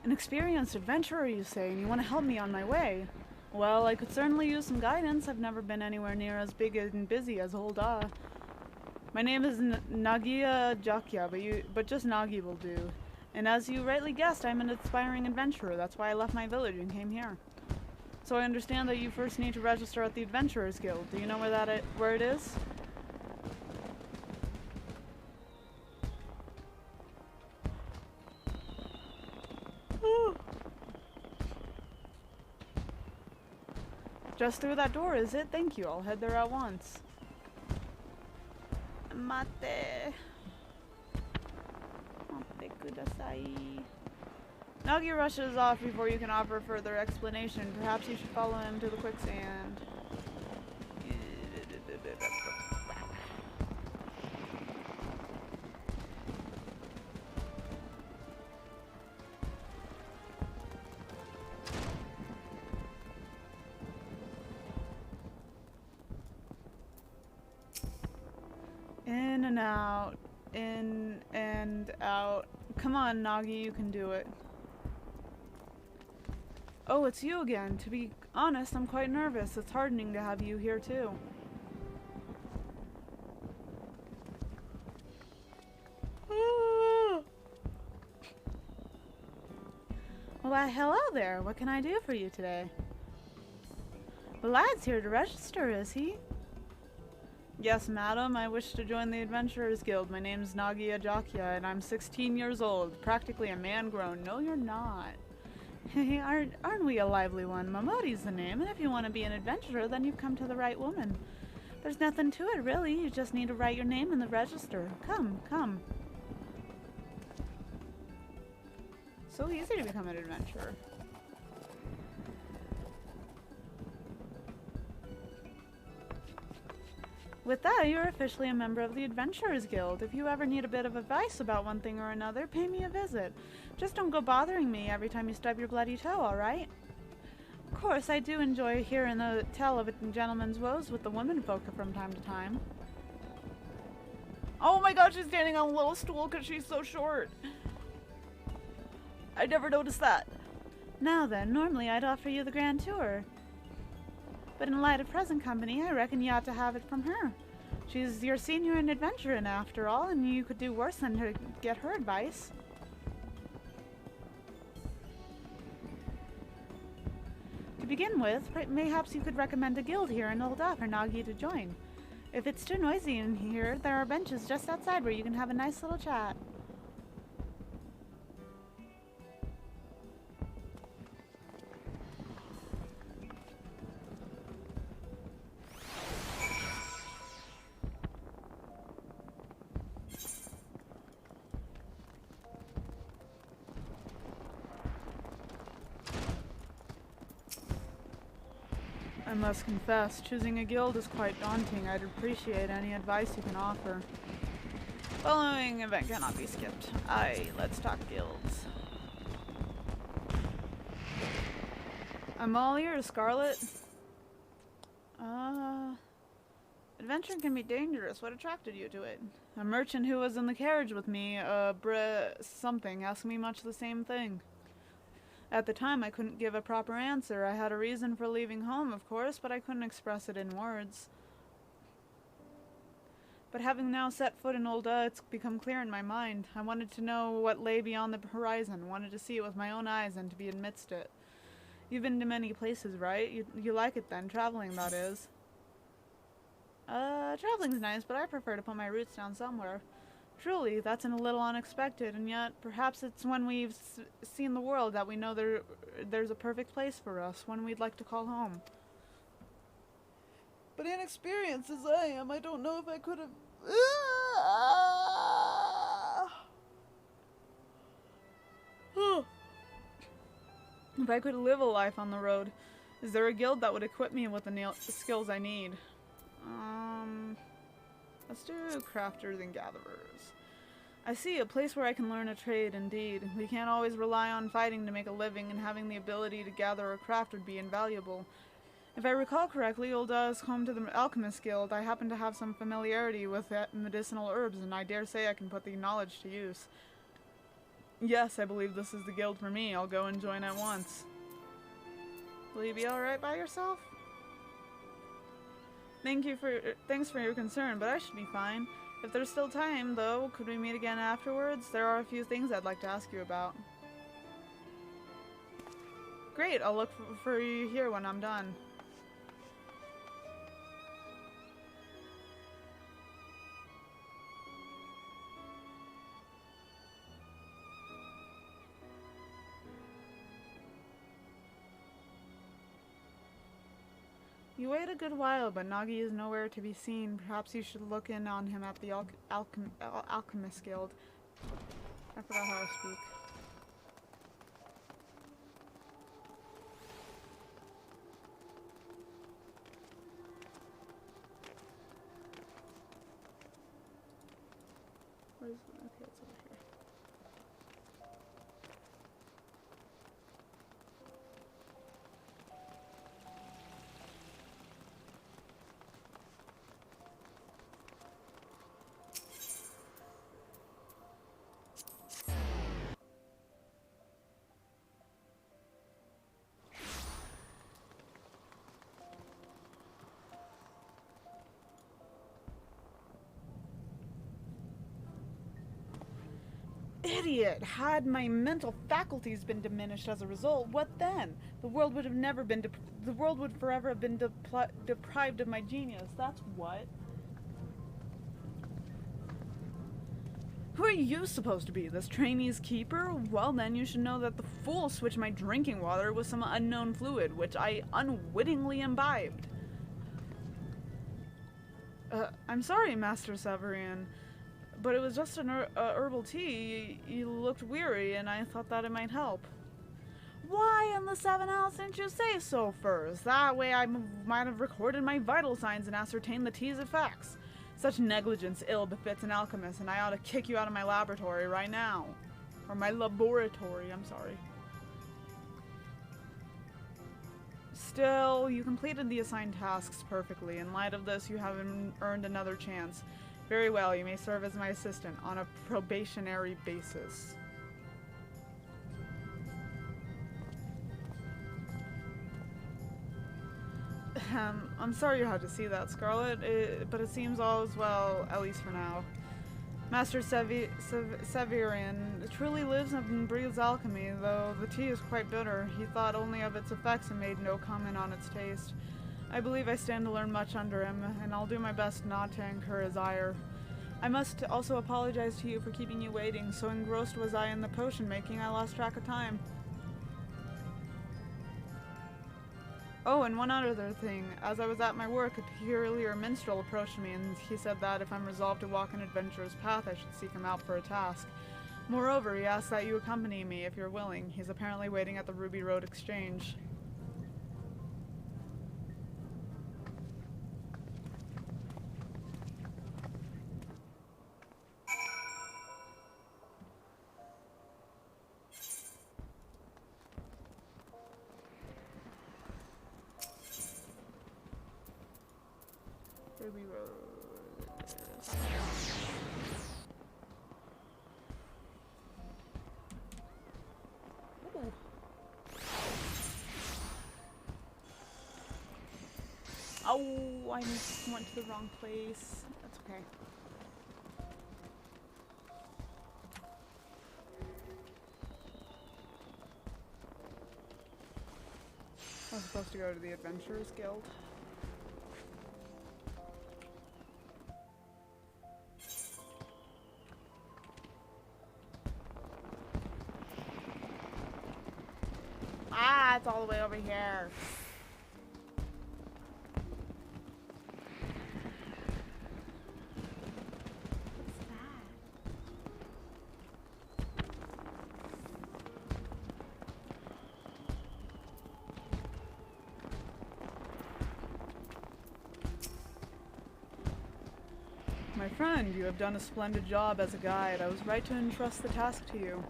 An experienced adventurer, you say, and you want to help me on my way. Well, I could certainly use some guidance. I've never been anywhere near as big and busy as Ul'dah. My name is Nagia Jakya, but just Nagi will do. And as you rightly guessed, I'm an aspiring adventurer. That's why I left my village and came here. So I understand that you first need to register at the Adventurers Guild. Do you know where it is? Just through that door, is it? Thank you. I'll head there at once. Mate. Mate kudasai. Nagi rushes off before you can offer further explanation. Perhaps you should follow him to the quicksand. In and out. In and out. Come on, Nagi, you can do it. Oh, it's you again. To be honest, I'm quite nervous. It's heartening to have you here, too. Why, hello there. What can I do for you today? The lad's here to register, is he? Yes, madam. I wish to join the Adventurers Guild. My name's Nagia Jakya, and I'm 16 years old. Practically a man grown. No, you're not. Hey, aren't we a lively one? Momodi's the name, and if you want to be an adventurer, then you've come to the right woman. There's nothing to it, really. You just need to write your name in the register. Come, come. So easy to become an adventurer. With that, you're officially a member of the Adventurers Guild. If you ever need a bit of advice about one thing or another, pay me a visit. Just don't go bothering me every time you stub your bloody toe, alright? Of course, I do enjoy hearing the tale of a gentleman's woes with the women folk from time to time. Oh my god, she's standing on a little stool because she's so short. I never noticed that. Now then, normally I'd offer you the grand tour. But in light of present company, I reckon you ought to have it from her. She's your senior in adventuring after all, and you could do worse than to get her advice. To begin with, mayhaps you could recommend a guild here in Ul'dah for Nagi to join. If it's too noisy in here, there are benches just outside where you can have a nice little chat. I must confess, choosing a guild is quite daunting. I'd appreciate any advice you can offer. Following event cannot be skipped. Aye, let's talk guilds. Amalia or Scarlet? Adventuring can be dangerous. What attracted you to it? A merchant who was in the carriage with me, something, asked me much the same thing. At the time, I couldn't give a proper answer. I had a reason for leaving home, of course, but I couldn't express it in words. But having now set foot in Ul'dah, it's become clear in my mind. I wanted to know what lay beyond the horizon, wanted to see it with my own eyes and to be amidst it. You've been to many places, right? You like it then, traveling, that is. Traveling's nice, but I prefer to put my roots down somewhere. Truly, that's a little unexpected, and yet perhaps it's when we've seen the world that we know there's a perfect place for us, one we'd like to call home. But inexperienced as I am, I don't know if I could have... If I could live a life on the road, is there a guild that would equip me with the skills I need? Let's do crafters and gatherers. I see, a place where I can learn a trade, indeed. We can't always rely on fighting to make a living, and having the ability to gather or craft would be invaluable. If I recall correctly, Ul'dah is home to the Alchemist Guild. I happen to have some familiarity with medicinal herbs, and I dare say I can put the knowledge to use. Yes, I believe this is the guild for me. I'll go and join at once. Will you be alright by yourself? Thanks for your concern, but I should be fine. If there's still time, though, could we meet again afterwards? There are a few things I'd like to ask you about. Great, I'll look for you here when I'm done. You wait a good while, but Nagi is nowhere to be seen. Perhaps you should look in on him at the Alchemist Guild. I forgot how to speak. Where's... okay, it's over here. Idiot! Had my mental faculties been diminished as a result, what then? The world would have never been the world would forever have been deprived of my genius. That's what. Who are you supposed to be? This trainee's keeper? Well then, you should know that the fool switched my drinking water with some unknown fluid, which I unwittingly imbibed. I'm sorry, Master Severian. But it was just an herbal tea. You looked weary, and I thought that it might help. Why in the seven hells didn't you say so first? That way I might have recorded my vital signs and ascertained the tea's effects. Such negligence ill befits an alchemist, and I ought to kick you out of my laboratory right now. Or my laboratory, I'm sorry. Still, you completed the assigned tasks perfectly. In light of this, you have earned another chance. Very well, you may serve as my assistant on a probationary basis. I'm sorry you had to see that, Scarlet, but it seems all is well, at least for now. Master Severian truly lives and breathes alchemy, though the tea is quite bitter. He thought only of its effects and made no comment on its taste. I believe I stand to learn much under him, and I'll do my best not to incur his ire. I must also apologize to you for keeping you waiting. So engrossed was I in the potion making, I lost track of time. Oh, and one other thing. As I was at my work, a peculiar minstrel approached me, and he said that if I'm resolved to walk an adventurer's path, I should seek him out for a task. Moreover, he asked that you accompany me if you're willing. He's apparently waiting at the Ruby Road Exchange. Ruby Road. Ooh. Oh, I went to the wrong place. That's okay. I was supposed to go to the Adventurers Guild. Ah, it's all the way over here. What's that? My friend, you have done a splendid job as a guide. I was right to entrust the task to you.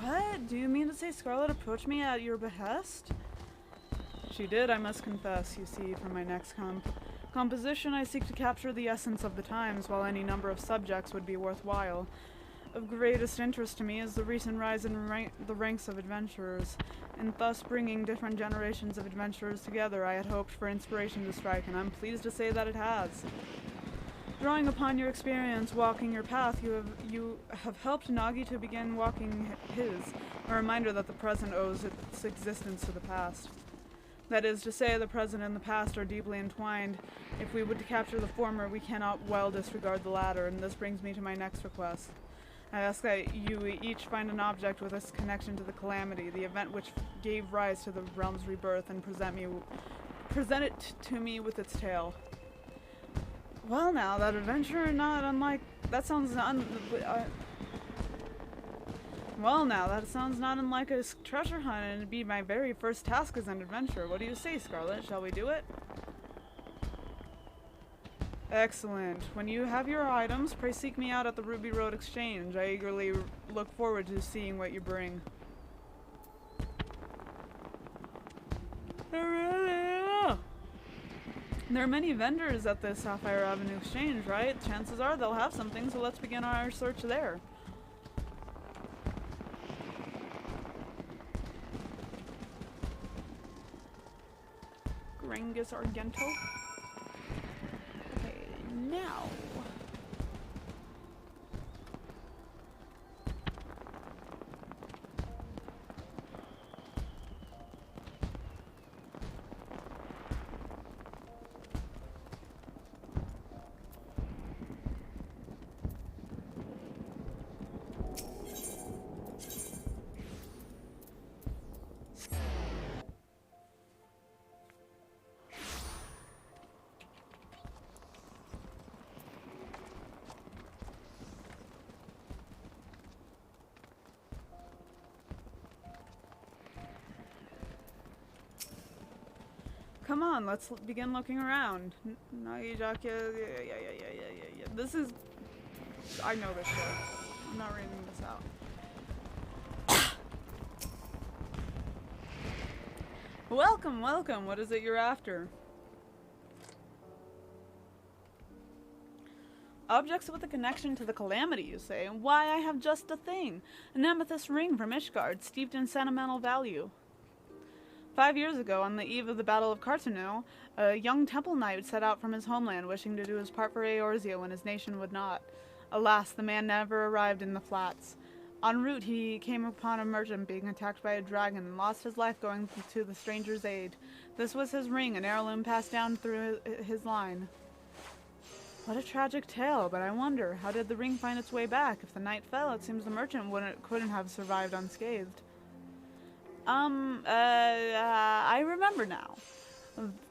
What? Do you mean to say Scarlet approached me at your behest? She did, I must confess. You see, for my next composition, I seek to capture the essence of the times, while any number of subjects would be worthwhile. Of greatest interest to me is the recent rise in the ranks of adventurers, and thus bringing different generations of adventurers together. I had hoped for inspiration to strike, and I'm pleased to say that it has. Drawing upon your experience walking your path, you have helped Nagi to begin walking his, a reminder that the present owes its existence to the past. That is to say, the present and the past are deeply entwined. If we would capture the former, we cannot well disregard the latter, and this brings me to my next request. I ask that you each find an object with its connection to the calamity, the event which gave rise to the realm's rebirth, and present it to me with its tale. Well now, that adventure not unlike... That sounds well now, that sounds not unlike a treasure hunt, and it'd be my very first task as an adventurer. What do you say, Scarlet? Shall we do it? Excellent. When you have your items, pray seek me out at the Ruby Road Exchange. I eagerly look forward to seeing what you bring. There are many vendors at the Sapphire Avenue Exchange, right? Chances are they'll have something, so let's begin our search there. Gringus Argento. Okay, now... Come on, let's begin looking around. Nagijaka, yeah. This is... I know this shit. I'm not reading this out. Welcome, welcome. What is it you're after? Objects with a connection to the calamity, you say? Why, I have just a thing. An amethyst ring from Ishgard, steeped in sentimental value. 5 years ago, on the eve of the Battle of Cartano, a young temple knight set out from his homeland, wishing to do his part for Eorzea when his nation would not. Alas, the man never arrived in the flats. En route, he came upon a merchant being attacked by a dragon and lost his life going to the stranger's aid. This was his ring, an heirloom passed down through his line. What a tragic tale, but I wonder, how did the ring find its way back? If the knight fell, it seems the merchant couldn't have survived unscathed. I remember now.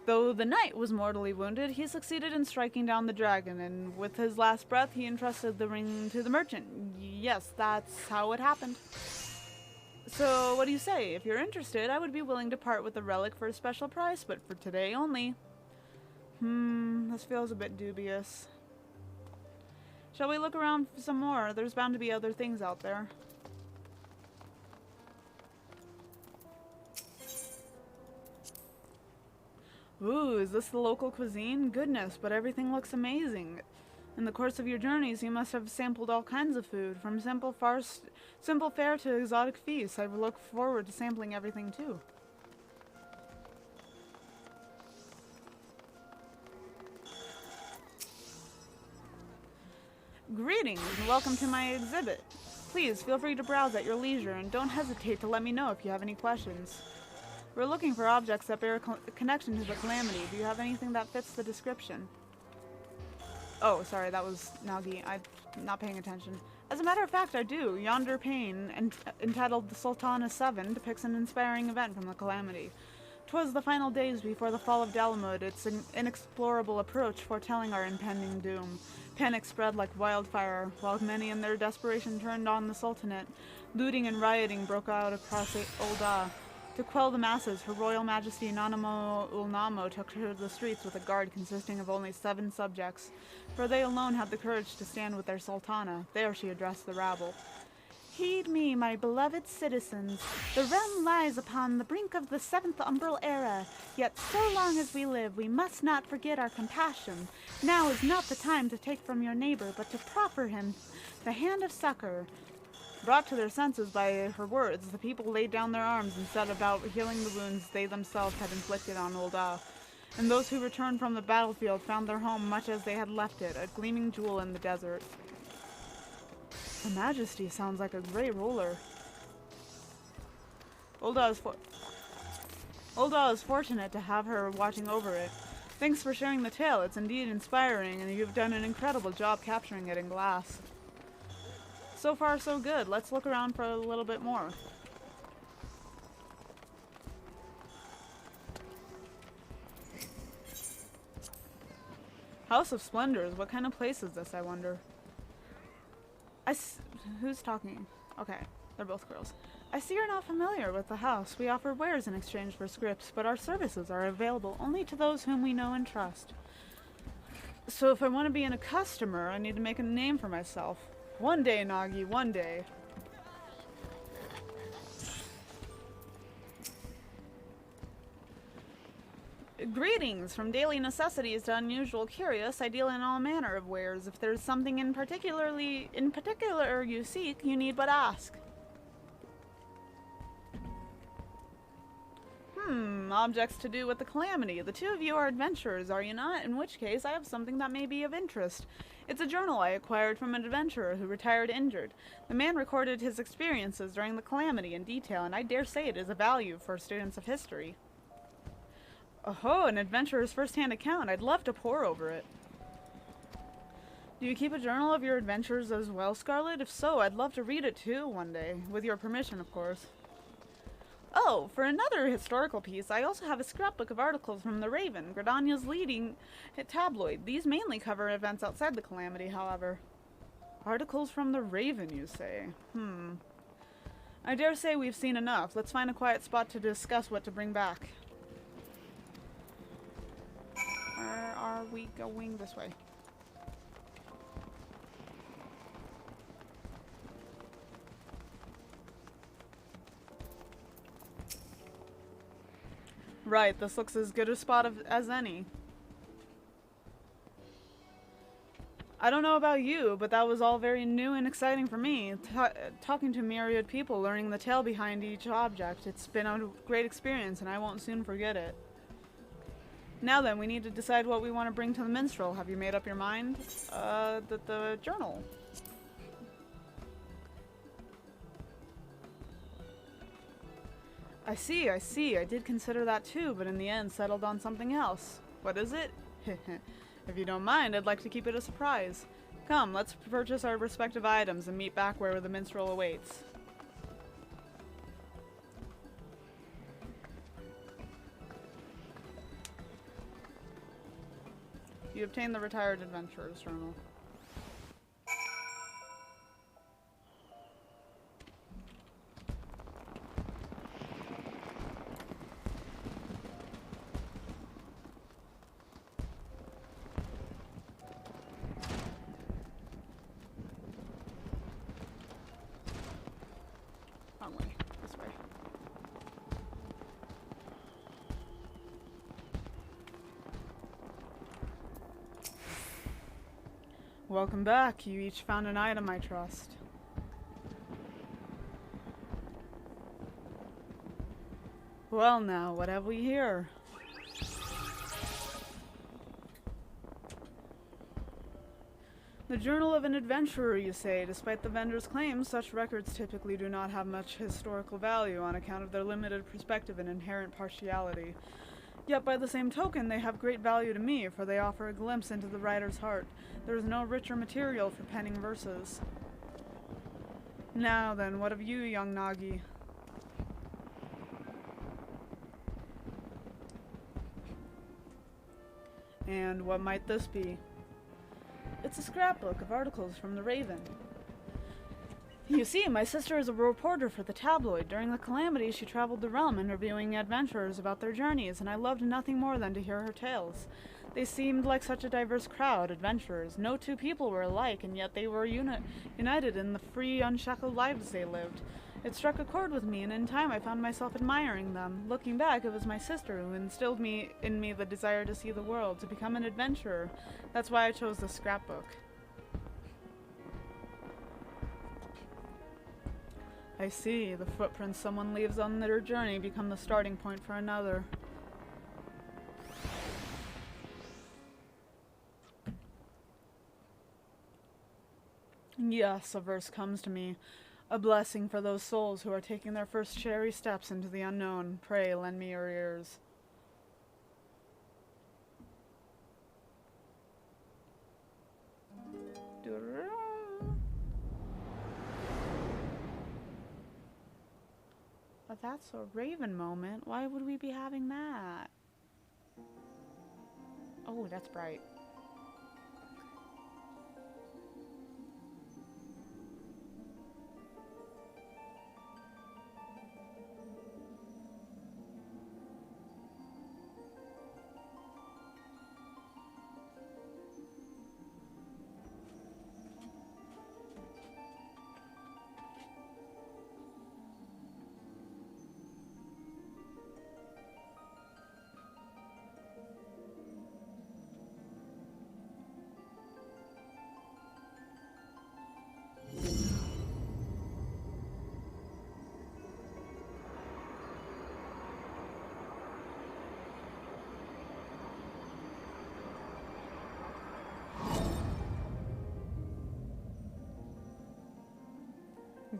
Though the knight was mortally wounded, he succeeded in striking down the dragon, and with his last breath, he entrusted the ring to the merchant. Yes, that's how it happened. So, what do you say? If you're interested, I would be willing to part with the relic for a special price, but for today only. This feels a bit dubious. Shall we look around for some more? There's bound to be other things out there. Ooh, is this the local cuisine? Goodness, but everything looks amazing. In the course of your journeys, you must have sampled all kinds of food, from simple fare to exotic feasts. I look forward to sampling everything too. Greetings and welcome to my exhibit. Please feel free to browse at your leisure and don't hesitate to let me know if you have any questions. We're looking for objects that bear a connection to the calamity. Do you have anything that fits the description? Oh, sorry, that was Nagi. I'm not paying attention. As a matter of fact, I do. Yonder pane, entitled The Sultana 7, depicts an inspiring event from the calamity. 'Twas the final days before the fall of Dalamud, its inexplorable approach foretelling our impending doom. Panic spread like wildfire, while many in their desperation turned on the Sultanate. Looting and rioting broke out across Ul'dah. To quell the masses, Her Royal Majesty Nanamo Ulnamo took to the streets with a guard consisting of only 7 subjects, for they alone had the courage to stand with their Sultana. There she addressed the rabble. Heed me, my beloved citizens. The realm lies upon the brink of the 7th umbral era, yet so long as we live, we must not forget our compassion. Now is not the time to take from your neighbor, but to proffer him the hand of succor. Brought to their senses by her words, the people laid down their arms and set about healing the wounds they themselves had inflicted on Ul'dah. And those who returned from the battlefield found their home much as they had left it, a gleaming jewel in the desert. Her Majesty sounds like a great ruler. Ul'dah is fortunate to have her watching over it. Thanks for sharing the tale. It's indeed inspiring, and you've done an incredible job capturing it in glass. So far, so good. Let's look around for a little bit more. House of Splendors. What kind of place is this, I wonder? Who's talking? Okay, they're both girls. I see you're not familiar with the house. We offer wares in exchange for scripts, but our services are available only to those whom we know and trust. So if I want to be a customer, I need to make a name for myself. One day, Nagi, one day. Greetings! From daily necessities to unusual curious, I deal in all manner of wares. If there's something in particular you seek, you need but ask. Objects to do with the calamity. The two of you are adventurers, are you not? In which case, I have something that may be of interest. It's a journal I acquired from an adventurer who retired injured. The man recorded his experiences during the calamity in detail, and I dare say it is of value for students of history. Oh, an adventurer's first-hand account. I'd love to pore over it. Do you keep a journal of your adventures as well, Scarlet? If so, I'd love to read it too one day. With your permission, of course. Oh, for another historical piece, I also have a scrapbook of articles from The Raven, Gridania's leading tabloid. These mainly cover events outside the calamity, however. Articles from The Raven, you say? I dare say we've seen enough. Let's find a quiet spot to discuss what to bring back. Where are we going? This way. Right, this looks as good a spot as any. I don't know about you, but that was all very new and exciting for me. Talking to myriad people, learning the tale behind each object. It's been a great experience, and I won't soon forget it. Now then, we need to decide what we want to bring to the minstrel. Have you made up your mind? The journal. I see. I did consider that too, but in the end settled on something else. What is it? If you don't mind, I'd like to keep it a surprise. Come, let's purchase our respective items and meet back where the minstrel awaits. You obtain the Retired Adventurer's Journal. Wrong way. This way. Welcome back. You each found an item, I trust. Well now, what have we here? The Journal of an Adventurer, you say. Despite the vendor's claims, such records typically do not have much historical value on account of their limited perspective and inherent partiality. Yet by the same token, they have great value to me, for they offer a glimpse into the writer's heart. There is no richer material for penning verses. Now then, what of you, young Nagi? And what might this be? It's a scrapbook of articles from the Raven. You see, my sister is a reporter for the tabloid. During the calamity, she traveled the realm interviewing adventurers about their journeys, and I loved nothing more than to hear her tales. They seemed like such a diverse crowd, adventurers. No two people were alike, and yet they were united in the free, unshackled lives they lived. It struck a chord with me, and in time I found myself admiring them. Looking back, it was my sister who instilled in me the desire to see the world, to become an adventurer. That's why I chose this scrapbook. I see. The footprints someone leaves on their journey become the starting point for another. Yes, a verse comes to me. A blessing for those souls who are taking their first cherry steps into the unknown. Pray, lend me your ears. But that's a Raven moment. Why would we be having that? Oh, that's bright.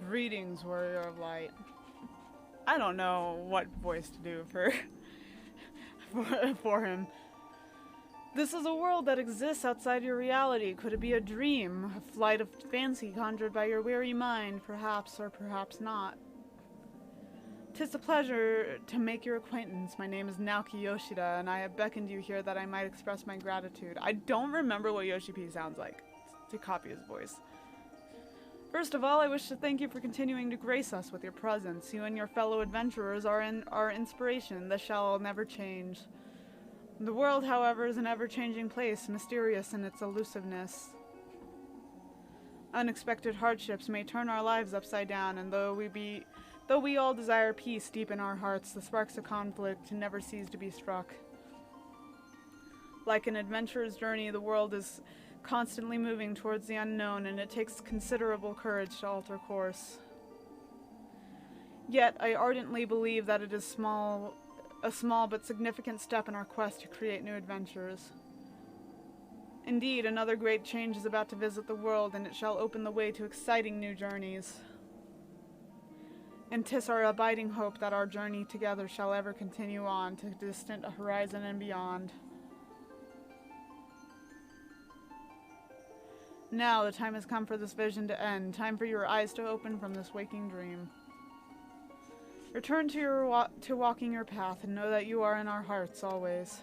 Greetings, warrior of light. I don't know what voice to do for him. This is a world that exists outside your reality. Could it be a dream, a flight of fancy conjured by your weary mind, perhaps or perhaps not? 'Tis a pleasure to make your acquaintance. My name is Naoki Yoshida, and I have beckoned you here that I might express my gratitude. I don't remember what Yoshi P sounds like, to copy his voice. First of all, I wish to thank you for continuing to grace us with your presence. You and your fellow adventurers are our inspiration. This shall never change. The world, however, is an ever-changing place, mysterious in its elusiveness. Unexpected hardships may turn our lives upside down, and though we Though we all desire peace deep in our hearts, the sparks of conflict never cease to be struck. Like an adventurer's journey, the world is constantly moving towards the unknown, and it takes considerable courage to alter course. Yet, I ardently believe that it is a small but significant step in our quest to create new adventures. Indeed, another great change is about to visit the world, and it shall open the way to exciting new journeys. And 'tis our abiding hope that our journey together shall ever continue on to distant horizon and beyond. Now the time has come for this vision to end, time for your eyes to open from this waking dream. Return to walking your path, and know that you are in our hearts always.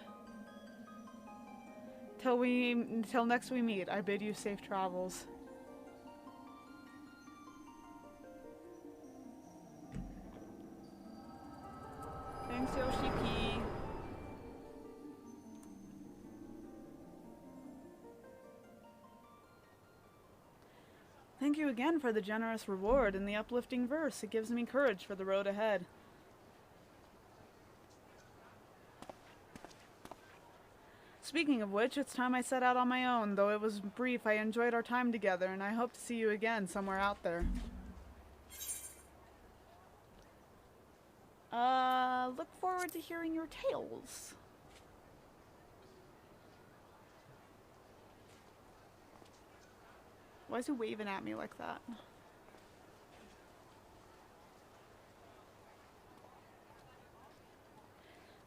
Till next we meet, I bid you safe travels. Thanks, Yoshiki. Thank you again for the generous reward and the uplifting verse. It gives me courage for the road ahead. Speaking of which, it's time I set out on my own. Though it was brief, I enjoyed our time together, and I hope to see you again somewhere out there. Look forward to hearing your tales. Why is he waving at me like that?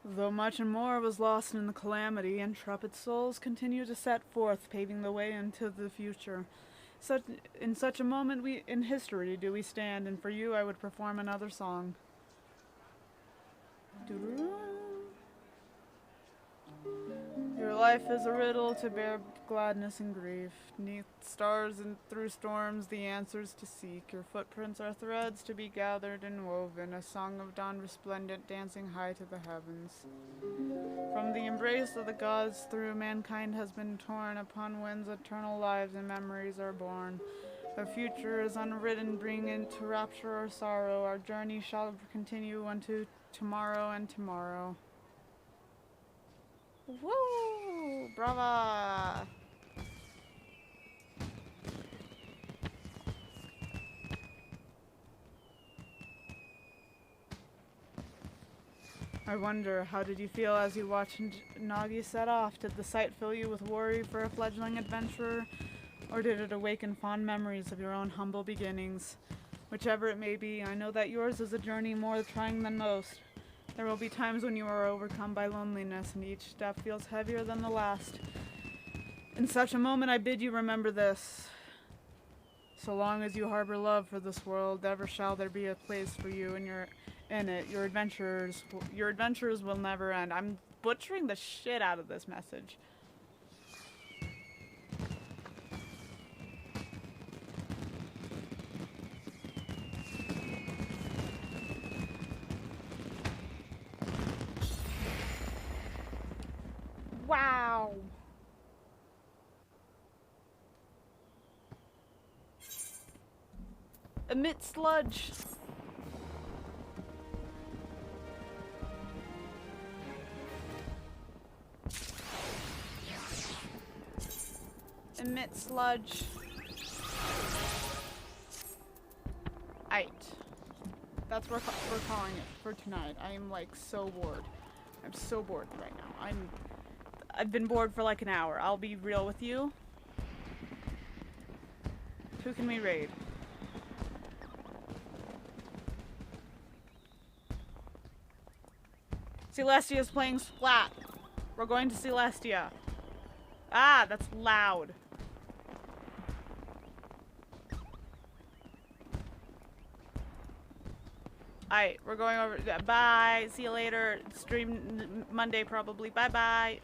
Though much and more was lost in the calamity, intrepid souls continue to set forth, paving the way into the future. In such a moment in history do we stand, and for you I would perform another song. Your life is a riddle to bear gladness and grief. 'Neath stars and through storms the answers to seek. Your footprints are threads to be gathered and woven, a song of dawn resplendent dancing high to the heavens. From the embrace of the gods through mankind has been torn, upon winds eternal lives and memories are born. Our future is unwritten, bring into rapture or sorrow. Our journey shall continue unto tomorrow and tomorrow. Woo! Brava! I wonder, how did you feel as you watched Nagi set off? Did the sight fill you with worry for a fledgling adventurer? Or did it awaken fond memories of your own humble beginnings? Whichever it may be, I know that yours is a journey more trying than most. There will be times when you are overcome by loneliness, and each step feels heavier than the last. In such a moment, I bid you remember this. So long as you harbor love for this world, ever shall there be a place for you in it. Your adventures will never end. I'm butchering the shit out of this message. Wow. Emit sludge. Emit sludge. Aight. That's what we're calling it for tonight. I am like so bored. I'm so bored right now. I've been bored for like an hour. I'll be real with you. Who can we raid? Celestia's playing Splat. We're going to Celestia. Ah, that's loud. Alright, we're going over. Bye. See you later. Stream Monday probably. Bye bye.